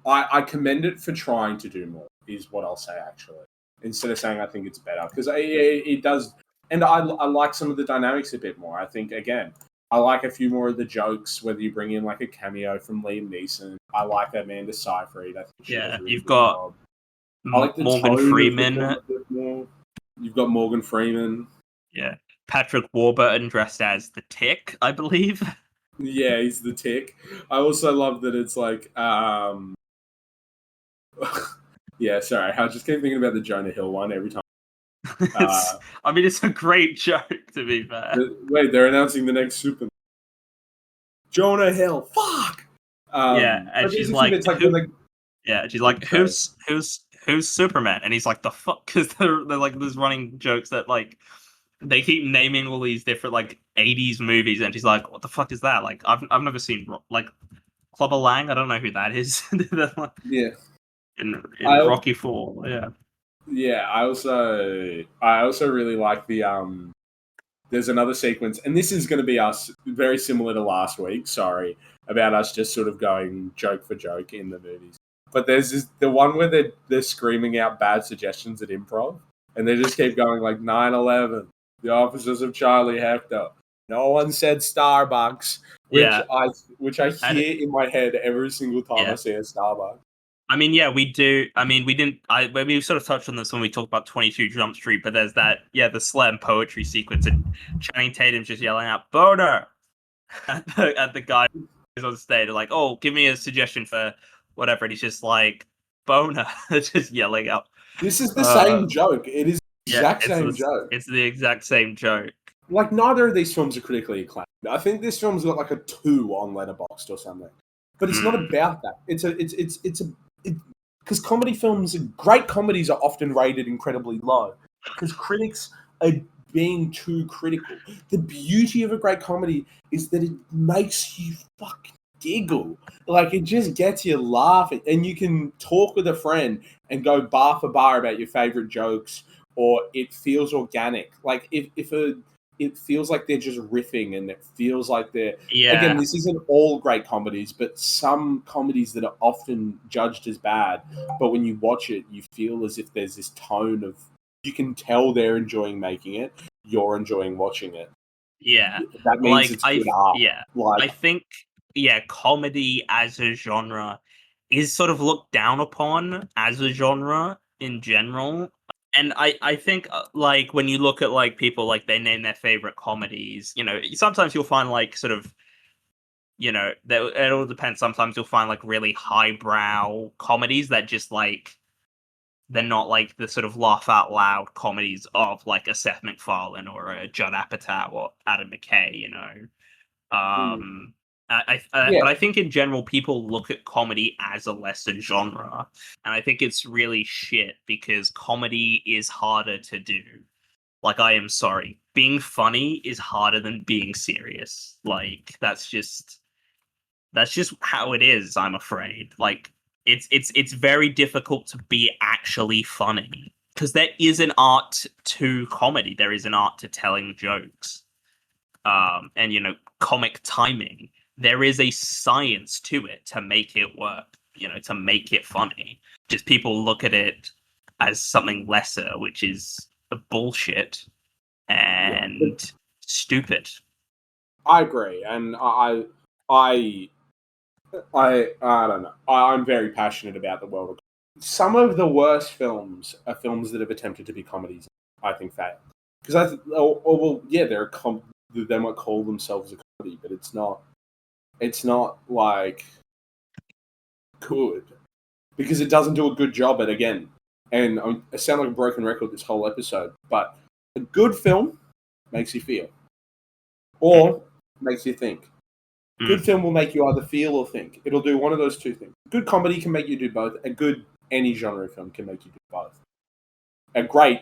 I commend it for trying to do more, is what I'll say, actually. Instead of saying I think it's better. Because it does... And I like some of the dynamics a bit more. I think, again, I like a few more of the jokes, whether you bring in like a cameo from Liam Neeson. I like Amanda Seyfried. I think you've got Morgan Freeman. You've got Morgan Freeman. Yeah. Patrick Warburton dressed as the Tick, I believe. Yeah, he's the Tick. I also love that it's like... yeah, sorry. I just keep thinking about the Jonah Hill one every time. I mean, it's a great joke, to be fair. Wait, they're announcing the next Superman. Jonah Hill. Fuck! And she's like, she's like, who's Superman? And he's like, the fuck? Because they're like, there's running jokes that like, they keep naming all these different like 80s movies, and she's like, what the fuck is that? Like, I've never seen like Clubber Lang. I don't know who that is. Yeah. In Rocky IV, yeah. I also really like the there's another sequence, and this is going to be us very similar to last week. Sorry about us just sort of going joke for joke in the movies, but there's the one where they're screaming out bad suggestions at improv, and they just keep going like 9/11, the officers of Charlie Hebdo. No one said Starbucks, which I hear in my head every single time I see a Starbucks. I mean, yeah, we do. I mean, we didn't. We sort of touched on this when we talked about 22 Jump Street, but there's that, the slam poetry sequence, and Channing Tatum's just yelling out "boner" at the guy who's on stage, like, "Oh, give me a suggestion for whatever, and he's just like, boner, just yelling out. This is the same joke. It is the exact same joke. It's the exact same joke. Like, neither of these films are critically acclaimed. I think this film's got like a 2 on Letterboxd or something. But it's not about that. Because comedy films, great comedies are often rated incredibly low. Because critics are being too critical. The beauty of a great comedy is that it makes you fucking giggle. Like, it just gets you laughing. And you can talk with a friend and go bar for bar about your favorite jokes, or it feels organic. Like, it feels like they're just riffing, and it feels like they're... Yeah. Again, this isn't all great comedies, but some comedies that are often judged as bad, but when you watch it, you feel as if there's this tone of... You can tell they're enjoying making it. You're enjoying watching it. Yeah. That means it's good art. Yeah. Like, I think, comedy as a genre is sort of looked down upon as a genre in general. And I think, like, when you look at, like, people, like, they name their favorite comedies, sometimes you'll find, like, sort of, it all depends. Sometimes you'll find, like, really highbrow comedies that just, like, they're not, like, the sort of laugh out loud comedies of, like, a Seth MacFarlane or a Judd Apatow or Adam McKay, But I think in general, people look at comedy as a lesser genre, and I think it's really shit because comedy is harder to do. Like, I am sorry, being funny is harder than being serious. Like, that's just how it is. I'm afraid. Like, it's very difficult to be actually funny because there is an art to comedy. There is an art to telling jokes, and comic timing. There is a science to it to make it work, to make it funny. Just people look at it as something lesser, which is bullshit and stupid. I agree, and I don't know. I'm very passionate about the world of... Some of the worst films are films that have attempted to be comedies. I think fail because they might call themselves a comedy, but it's not. It's not like good because it doesn't do a good job at, again. And I sound like a broken record this whole episode, but a good film makes you feel or makes you think. Good film will make you either feel or think. It'll do one of those two things. Good comedy can make you do both. A good any genre film can make you do both. It can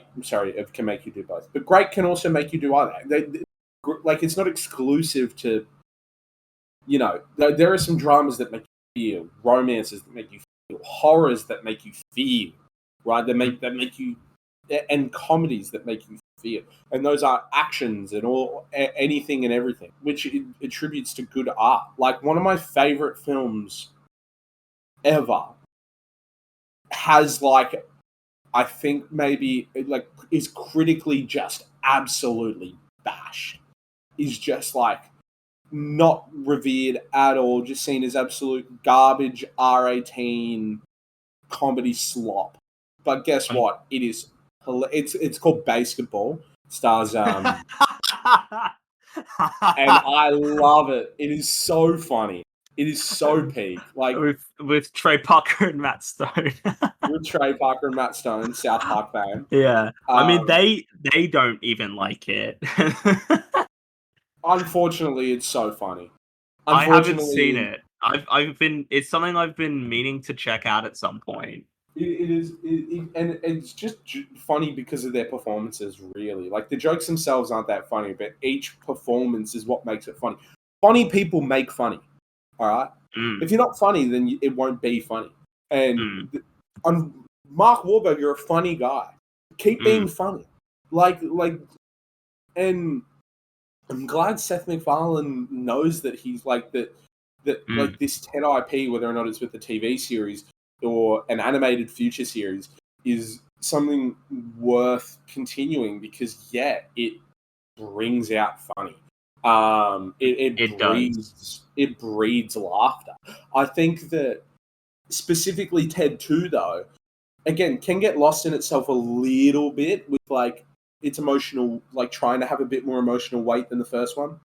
make you do both. But great can also make you do either. Like, it's not exclusive to... there are some dramas that make you feel, romances that make you feel, horrors that make you feel, right? That make you, and comedies that make you feel, and those are actions and all, anything and everything, which it attributes to good art. Like, one of my favorite films ever has, like, I think maybe like is critically just absolutely bashed. Is just like not revered at all, just seen as absolute garbage R18 comedy slop. But guess what? It is. It's called Basketball. It stars and I love it. It is so funny. It is so peak. Like, with Trey Parker and Matt Stone. With Trey Parker and Matt Stone, South Park fame. Yeah, I mean they don't even like it. Unfortunately, it's so funny. I haven't seen it. It's something I've been meaning to check out at some point. It is, and it's just funny because of their performances. Really, like, the jokes themselves aren't that funny, but each performance is what makes it funny. Funny people make funny. All right. If you're not funny, then it won't be funny. And Mark Wahlberg, you're a funny guy. Keep being funny. Like, and I'm glad Seth MacFarlane knows that he's like that. Like, this TED IP, whether or not it's with the TV series or an animated future series, is something worth continuing because it brings out funny. It breeds laughter. I think that specifically Ted 2, though, again, can get lost in itself a little bit with, like, its emotional, like, trying to have a bit more emotional weight than the first one.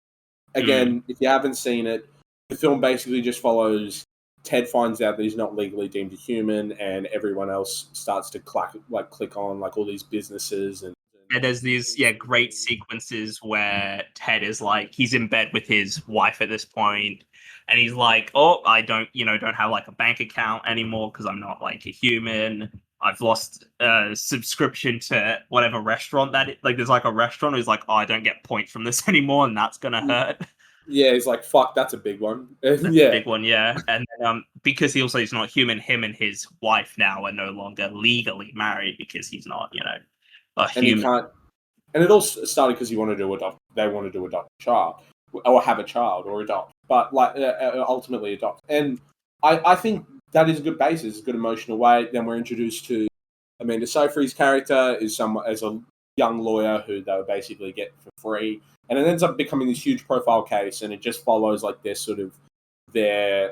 Again, if you haven't seen it, the film basically just follows Ted finds out that he's not legally deemed a human, and everyone else starts to click on like all these businesses and there's these great sequences where Ted is like, he's in bed with his wife at this point, and he's like, oh, I don't have like a bank account anymore because I'm not like a human. I've lost a subscription to whatever restaurant there's like a restaurant who's like, oh, I don't get points from this anymore, and that's gonna hurt. Yeah, he's like, fuck, that's a big one. Big one, yeah. And then, because he's not human, him and his wife now are no longer legally married because he's not, a and human. He can't. And it all started because they wanted to adopt a child, or have a child, or adopt, but ultimately adopt. And I think that is a good basis, a good emotional way. Then we're introduced to Amanda Seyfried's character as a young lawyer who they would basically get for free, and it ends up becoming this huge profile case, and it just follows like their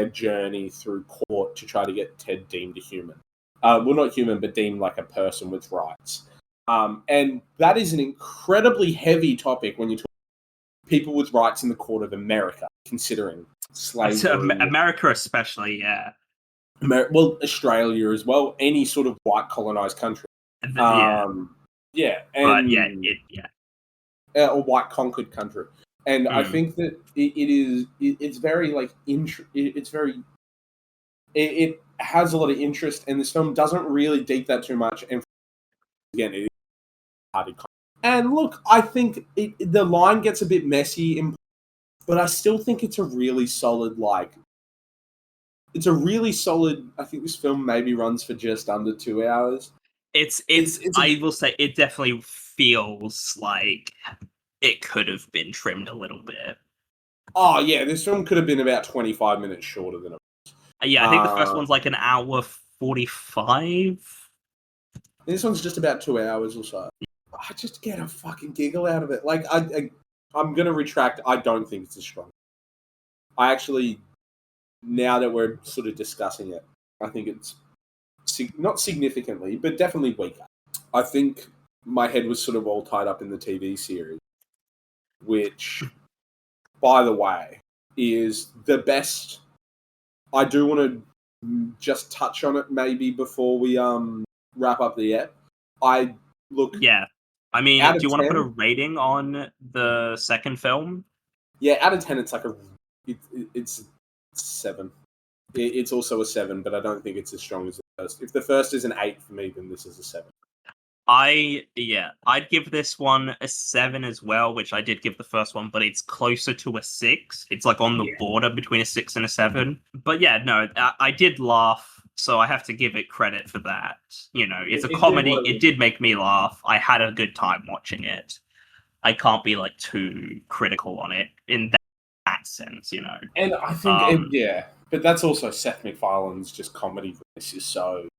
journey through court to try to get Ted deemed a human. Well, not human, but deemed like a person with rights. And that is an incredibly heavy topic when you talk people with rights in the court of America, considering slavery. America especially, yeah. Well, Australia as well, any sort of white colonized country. Or white conquered country. And I think that it's very like it has a lot of interest, and this film doesn't really deep that too much. And again, it is hard. And look, I think the line gets a bit messy, but I still think it's a really solid I think this film maybe runs for just under 2 hours. I will say it definitely feels like it could have been trimmed a little bit. Oh yeah, this film could have been about 25 minutes shorter than it was. Yeah, I think the first one's like an hour 45. This one's just about 2 hours or so. I just get a fucking giggle out of it. Like I'm gonna retract. I don't think it's as strong. I actually, now that we're sort of discussing it, I think it's not significantly, but definitely weaker. I think my head was sort of all tied up in the TV series, which, by the way, is the best. I do want to just touch on it maybe before we wrap up the ep. Yeah. I mean, do you want to put a rating on the second film? Yeah, out of 10, it's like it's 7. It's also a 7, but I don't think it's as strong as the first. If the first is an 8 for me, then this is a 7. I'd give this one a 7 as well, which I did give the first one, but it's closer to a 6. It's like on the border between a 6 and a 7. But yeah, no, I did laugh, so I have to give it credit for that. It's a comedy. It did make me laugh. I had a good time watching it. I can't be like too critical on it in that sense, And I think, but that's also Seth MacFarlane's just comedy voice is so.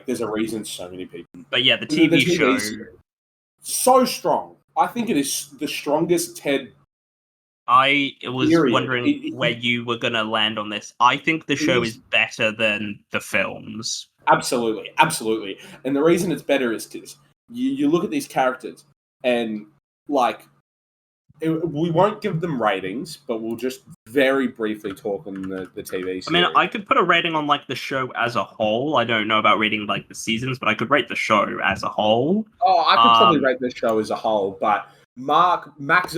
There's a reason so many people. But yeah, the TV show so strong. I think it is the strongest Ted. I was wondering where you were gonna land on this. I think the show is better than the films. Absolutely. And the reason it's better is because you look at these characters and we won't give them ratings, but we'll just very briefly talk on the TV series. I mean, I could put a rating on the show as a whole. I don't know about rating the seasons, but I could rate the show as a whole. Oh, I could probably rate the show as a whole, but Max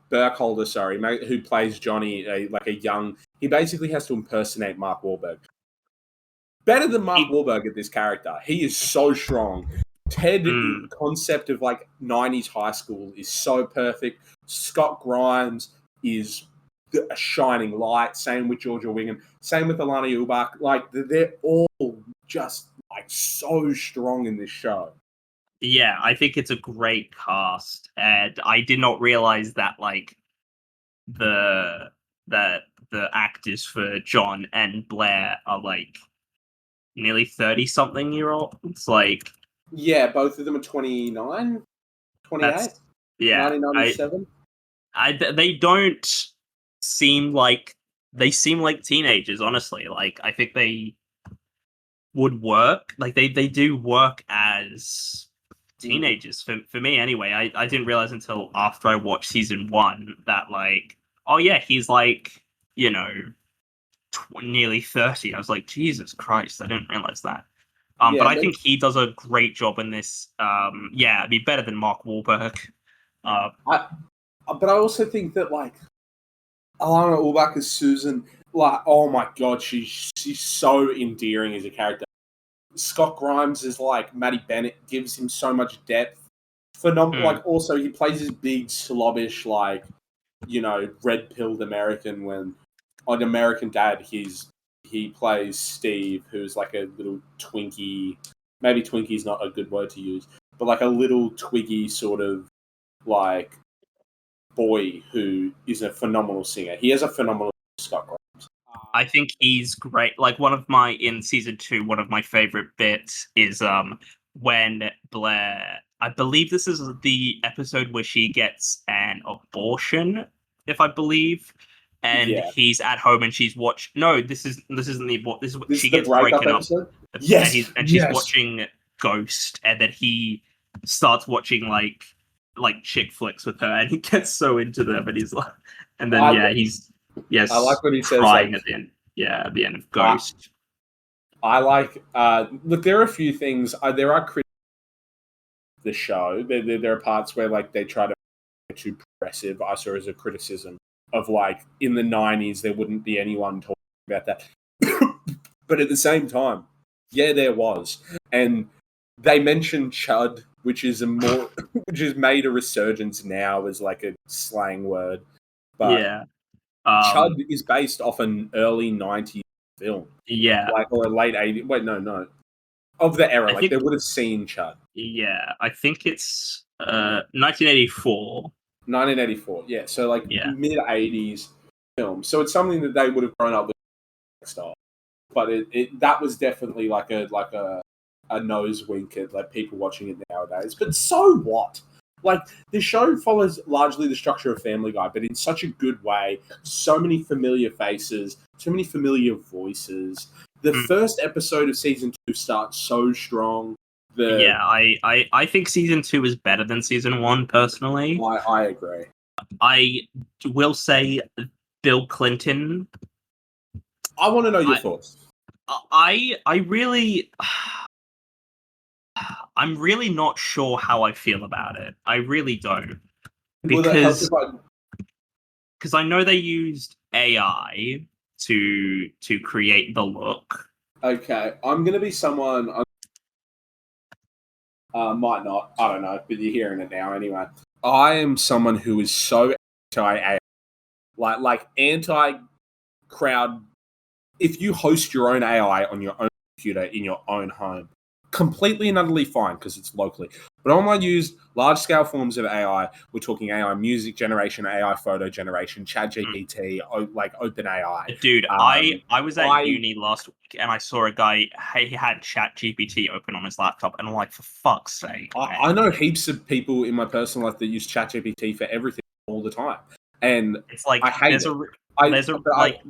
Burkholder, who plays Johnny, he basically has to impersonate Mark Wahlberg. Better than Mark Wahlberg at this character. He is so strong. Ted concept of 90s high school is so perfect. Scott Grimes is a shining light. Same with Georgia Wingham. Same with Alana Ubach. They're all just so strong in this show. Yeah, I think it's a great cast, and I did not realize that the actors for John and Blair are nearly 30-something year olds. Yeah, both of them are 29, 28. Yeah, 1997. They don't seem like teenagers. Honestly, I think they would work. They do work as teenagers for me anyway. I didn't realize until after I watched season 1 that oh yeah, he's nearly 30. I was like, Jesus Christ, I didn't realize that. But I think he does a great job in this. Yeah, it'd be better than Mark Wahlberg. But I also think that like Alana Ullbach as Susan, like, oh my god, she's so endearing as a character. Scott Grimes is like Matty Bennett, gives him so much depth. Phenomenal. Like, also he plays this big slobbish, like, you know, red-pilled American. When on American Dad, he plays Steve, who's like a little Twinkie. Maybe Twinkie's not a good word to use, but like a little twiggy sort of like boy who is a phenomenal singer. He has a phenomenal Scott Grimes. I think he's great. Like in season 2, one of my favorite bits is when Blair. I believe this is the episode where she gets an abortion, if I believe, and he's at home and she's watched. No, this isn't the abortion. This is she gets breaking up. Yes, and she's watching Ghost, and then he starts watching like chick flicks with her, and he gets so into them, and he's like, and then he's. Yes, I like what he says. Crying at the end. Yeah, at the end of Ghost. I like. Look, there are a few things. There are critics of the show. There are parts where like they try to be too progressive. I saw as a criticism of like in the 90s there wouldn't be anyone talking about that. But at the same time, yeah, there was, and they mentioned chud, which is which has made a resurgence now as like a slang word. But yeah. Chud is based off an early 90s film. Yeah. Like, or a late 80s. Wait, no. Of the era. They would have seen Chud. Yeah. I think it's 1984. 1984, yeah. So, like, mid-80s film. So it's something that they would have grown up with style. But that was definitely like a nose wink at like people watching it nowadays. But so what? Like, the show follows largely the structure of Family Guy, but in such a good way. So many familiar faces, so many familiar voices. The first episode of season 2 starts so strong. I think season 2 is better than season 1, personally. I agree. I will say Bill Clinton. I want to know your thoughts. I'm really not sure how I feel about it. I really don't. Because I know they used AI to create the look. Okay, I'm going to be someone... might not. I don't know, but you're hearing it now anyway. I am someone who is so anti-AI. Like anti-crowd... If you host your own AI on your own computer in your own home, completely and utterly fine because it's locally. But I want to use large-scale forms of AI. We're talking AI music generation, AI photo generation, ChatGPT, like OpenAI. Dude, I was at uni last week and I saw a guy, he had ChatGPT open on his laptop, and I'm like, for fuck's sake. I know heaps of people in my personal life that use ChatGPT for everything all the time. And it's like, I hate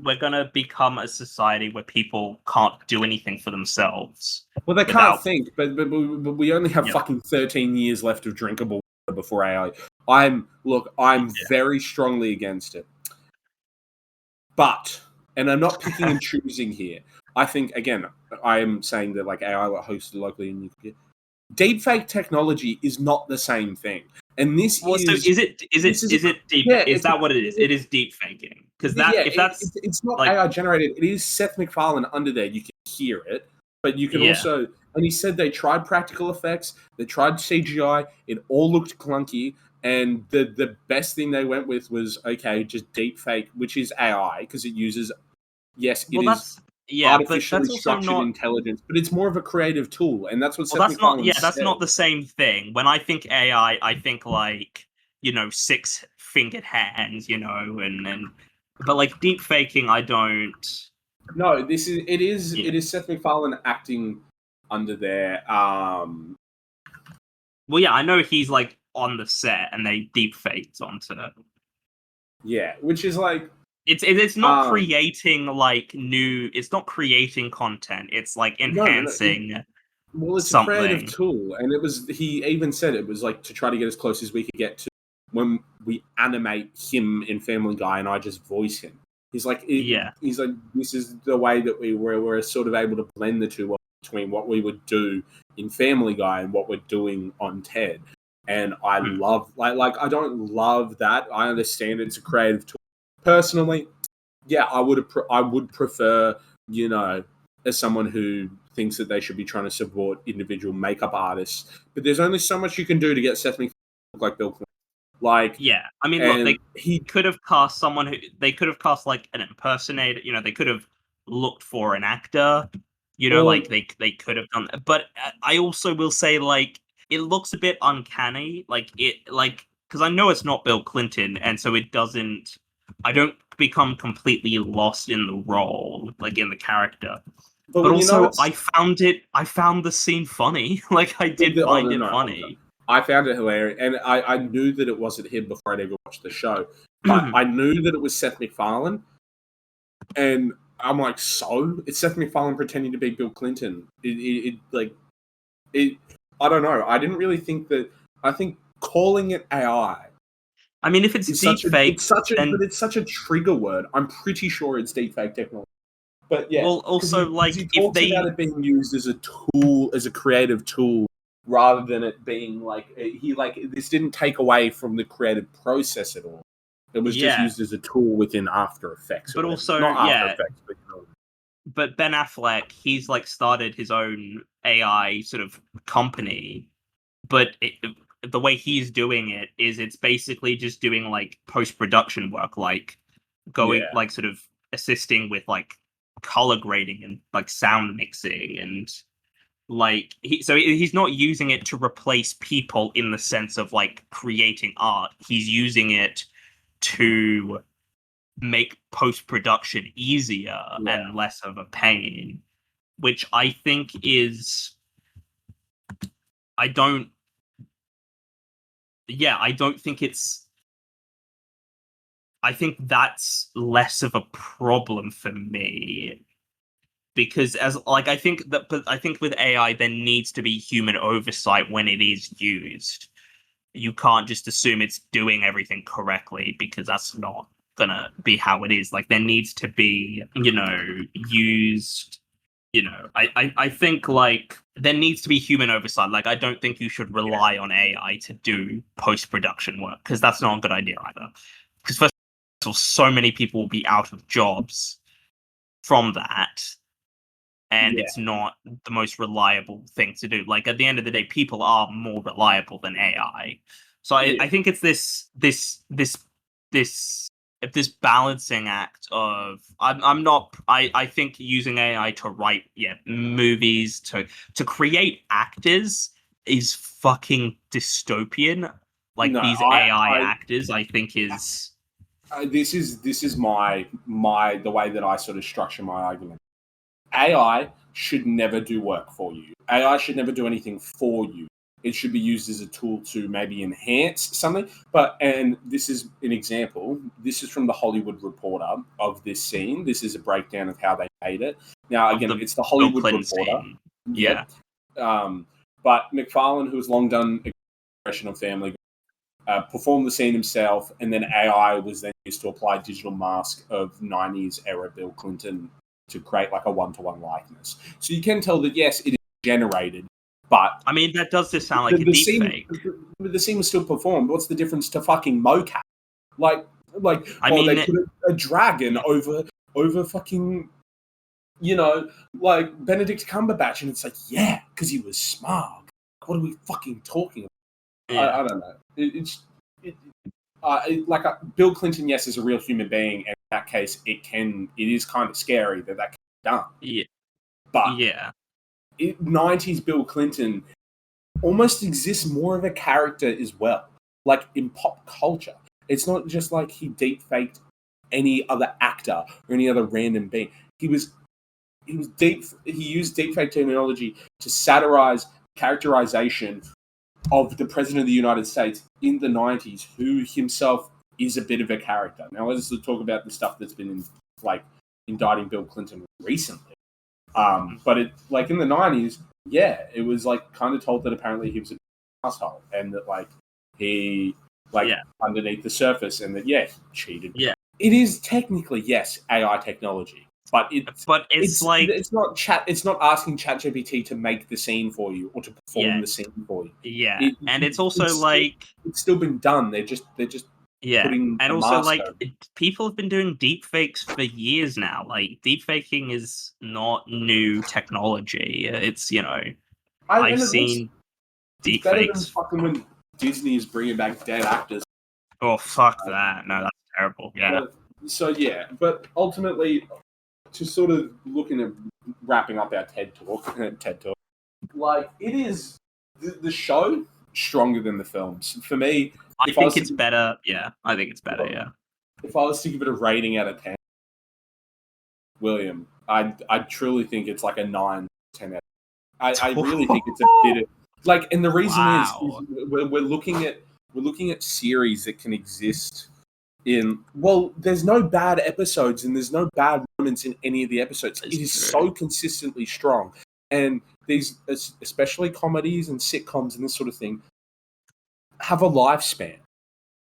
we're gonna become a society where people can't do anything for themselves. Well, they can't think, but we only have fucking 13 years left of drinkable water before AI. I'm very strongly against it. But, and I'm not picking and choosing here. I think, again, I am saying that like AI hosted locally in nuclear. Deepfake technology is not the same thing. And this so is it deep? Yeah, is that what it is? It is deep faking. Because it's not like, AI generated. It is Seth MacFarlane under there. You can hear it, but you can also. And he said they tried practical effects, they tried CGI. It all looked clunky, and the best thing they went with was just deep fake, which is AI because it uses artificially structured intelligence, but it's more of a creative tool, and that's what Seth MacFarlane said. That's not the same thing. When I think AI, I think like 6-fingered hands, but like deep faking, I don't. No, it is Seth MacFarlane acting under there. Well, yeah, I know he's like on the set, and they deep faked onto it. Yeah, which is like. It's not creating like new. It's not creating content. It's like enhancing. Well, it's something. A creative tool, and it was. He even said it was like to try to get as close as we could get to when we animate him in Family Guy, and I just voice him. He's like, Yeah. he's like, this is the way that we're sort of able to blend the two between what we would do in Family Guy and what we're doing on Ted. And I love, like I don't love that. I understand it's a creative tool. Personally, yeah, I would prefer, you know, as someone who thinks that they should be trying to support individual makeup artists. But there's only so much you can do to get Seth MacFarlane to look like Bill Clinton. Like, yeah, I mean, look, they could have cast someone who they could have cast like an impersonator. You know, they could have looked for an actor. You know, like they could have done that. But I also will say, like, it looks a bit uncanny. Like because I know it's not Bill Clinton, and so it doesn't. I don't become completely lost in the role, like in the character. But also, I found the scene funny. Like, I did find it funny. I found it hilarious, and I knew that it wasn't him before I'd ever watched the show. But I knew that it was Seth MacFarlane, and I'm like, so it's Seth MacFarlane pretending to be Bill Clinton. I don't know. I didn't really think that. I think calling it AI. I mean, if it's deepfake, but it's such a trigger word. I'm pretty sure it's deepfake technology. But yeah, well, also like he talks about it being used as a tool, as a creative tool, rather than it being like this didn't take away from the creative process at all. It was just used as a tool within After Effects. But also, not After Effects, but you know. But Ben Affleck, he's like started his own AI sort of company, but the way he's doing it is it's basically just doing like post-production work, like going like sort of assisting with like color grading and like sound mixing, and like he's not using it to replace people in the sense of like creating art. He's using it to make post-production easier and less of a pain, which I think is I don't think it's I think that's less of a problem for me, because as like I think with AI there needs to be human oversight when it is used. You can't just assume it's doing everything correctly, because that's not gonna be how it is. Like, there needs to be, you know, used, you know, I think like there needs to be human oversight. Like, I don't think you should rely on AI to do post-production work, because that's not a good idea either. Because first of all, so many people will be out of jobs from that, and it's not the most reliable thing to do. Like, at the end of the day, people are more reliable than AI. So I think it's this balancing act of I think using AI to write movies, to create actors is fucking dystopian. Like, these AI actors, I think is this is my the way that I sort of structure my argument. AI should never do work for you. AI should never do anything for you. It should be used as a tool to maybe enhance something. And this is an example. This is from the Hollywood Reporter of this scene. This is a breakdown of how they made it. Now, again, it's the Hollywood Reporter. Scene. Yeah. But MacFarlane, who has long done a impression of Family Guy, performed the scene himself, and then AI was then used to apply digital mask of 90s era Bill Clinton to create like a one-to-one likeness. So you can tell that, yes, it is generated, but I mean, that does just sound like a deep fake. The scene was still performed. What's the difference to fucking mocap? Like I mean, they put a dragon over fucking, you know, like Benedict Cumberbatch, and it's like, yeah, because he was smart. What are we fucking talking about? Yeah. I don't know. Like Bill Clinton, yes, is a real human being, and in that case, it is kind of scary that can be done. Yeah, but yeah, 90s Bill Clinton almost exists more of a character as well, like in pop culture. It's not just like he deep-faked any other actor or any other random being. He used deepfake technology to satirize characterization of the President of the United States in the 90s, who himself is a bit of a character. Now, let's talk about the stuff that's been indicting Bill Clinton recently. But it, like, in the 90s, it was like kind of told that apparently he was an asshole, and that like he underneath the surface, and that he cheated. Yeah. it is technically, yes, AI technology. But it's not chat. It's not asking ChatGPT to make the scene for you or to perform the scene for you. Yeah, and it's also it's still been done. They're just putting and a also mask people have been doing deepfakes for years now. Like deepfaking is not new technology. It's I've seen deepfakes. Better than fucking when Disney is bringing back dead actors. Oh fuck that! No, that's terrible. Yeah. But ultimately, to sort of looking at wrapping up our TED talk, like it is the show stronger than the films for me. I think it's better. Yeah, I think it's better. Yeah. If I was to give it a rating out of 10, William, I truly think it's like a 9, 10 out. I really think it's a bit of and the reason is we're looking at series that can exist there's no bad episodes and there's no bad moments in any of the episodes. It is so consistently strong. And these, especially comedies and sitcoms and this sort of thing, have a lifespan.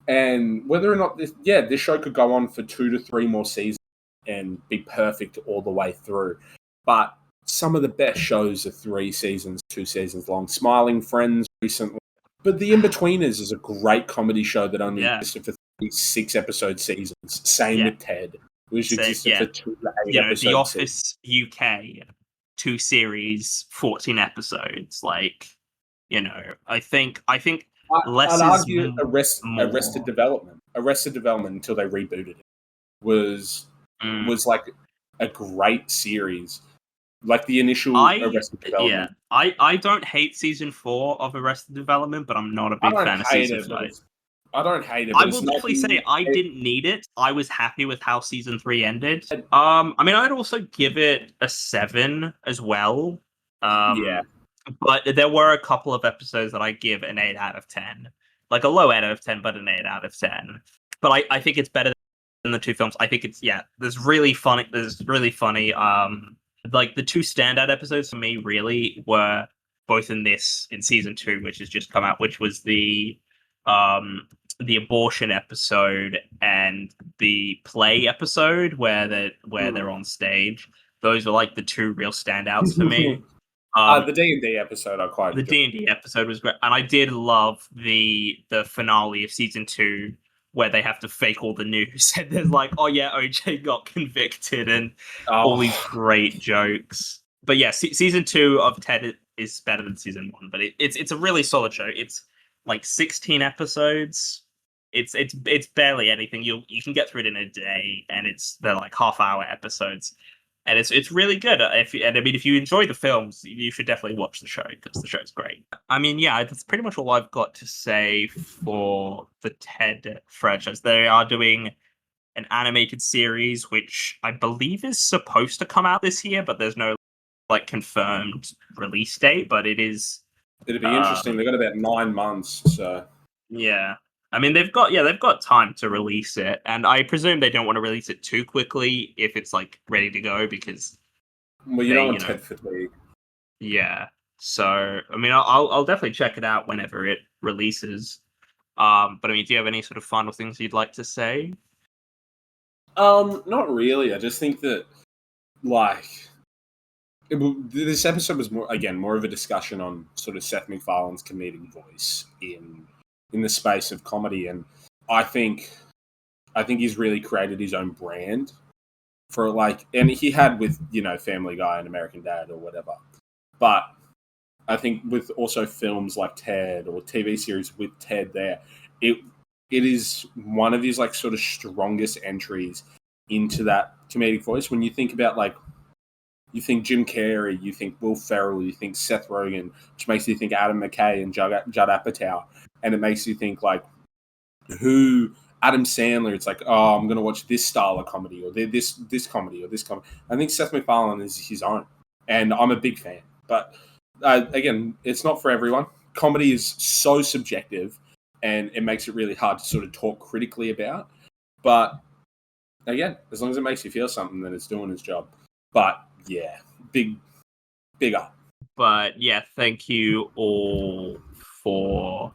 And whether or not this show could go on for 2 to 3 more seasons and be perfect all the way through. But some of the best shows are 3 seasons, 2 seasons long. Smiling Friends recently. But The In-Betweeners is a great comedy show that only existed for 6 episode seasons. Same with Ted, which existed for 2 to 8 episodes. The Office UK, 2 series, 14 episodes. I think less I'd is argue Arrested Development. Arrested Development until they rebooted it was like a great series. Like the initial Arrested Development. Yeah, I don't hate season 4 of Arrested Development, but I'm not a big fan of season 5. I don't hate it. I will definitely say I didn't need it. I was happy with how season 3 ended. I mean, I'd also give it a 7 as well. But there were a couple of episodes that I give an 8 out of 10. Like a low 8 out of 10, but an 8 out of 10. But I think it's better than the 2 films. I think it's, there's really funny. Like the 2 standout episodes for me really were both in season 2, which has just come out, which was the abortion episode and the play episode where they're on stage. Those were like the 2 real standouts for me. The D&D episode I quite enjoyed. The D&D episode was great, and I did love the finale of season 2 where they have to fake all the news and there's like, oh yeah, OJ got convicted and all these great jokes. But yeah, season 2 of Ted is better than season 1, but it's a really solid show. It's like 16 episodes. It's barely anything. You can get through it in a day, and they're like half-hour episodes. And it's really good. If you enjoy the films, you should definitely watch the show because the show's great. I mean, that's pretty much all I've got to say for the Ted franchise. They are doing an animated series, which I believe is supposed to come out this year, but there's no confirmed release date. But it is. It'd be interesting. They've got about 9 months, so yeah. I mean, they've got time to release it, and I presume they don't want to release it too quickly if it's ready to go because. Well, you don't want Ted fatigue. Yeah, so I mean, I'll definitely check it out whenever it releases. But I mean, do you have any sort of final things you'd like to say? Not really. I just think that this episode was more of a discussion on sort of Seth MacFarlane's comedic voice in the space of comedy, and I think he's really created his own brand for and he had with Family Guy and American Dad or whatever, but I think with also films like Ted or TV series with Ted there, it is one of his sort of strongest entries into that comedic voice. When you think about you think Jim Carrey, you think Will Ferrell, you think Seth Rogen, which makes you think Adam McKay and Judd Apatow. And it makes you think who Adam Sandler. It's oh, I'm going to watch this style of comedy or this comedy or this comedy. I think Seth MacFarlane is his own, and I'm a big fan. But again, it's not for everyone. Comedy is so subjective, and it makes it really hard to sort of talk critically about. But again, as long as it makes you feel something, then it's doing its job. But yeah, big up. But yeah, thank you all for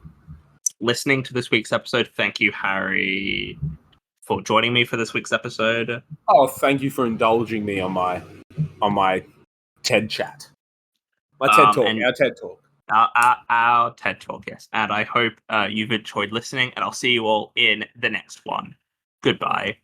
listening to this week's episode. Thank you, Harry, for joining me for this week's episode. Oh, thank you for indulging me on my TED chat. My TED Talk, our TED Talk. Our TED Talk, yes. And I hope you've enjoyed listening, and I'll see you all in the next one. Goodbye.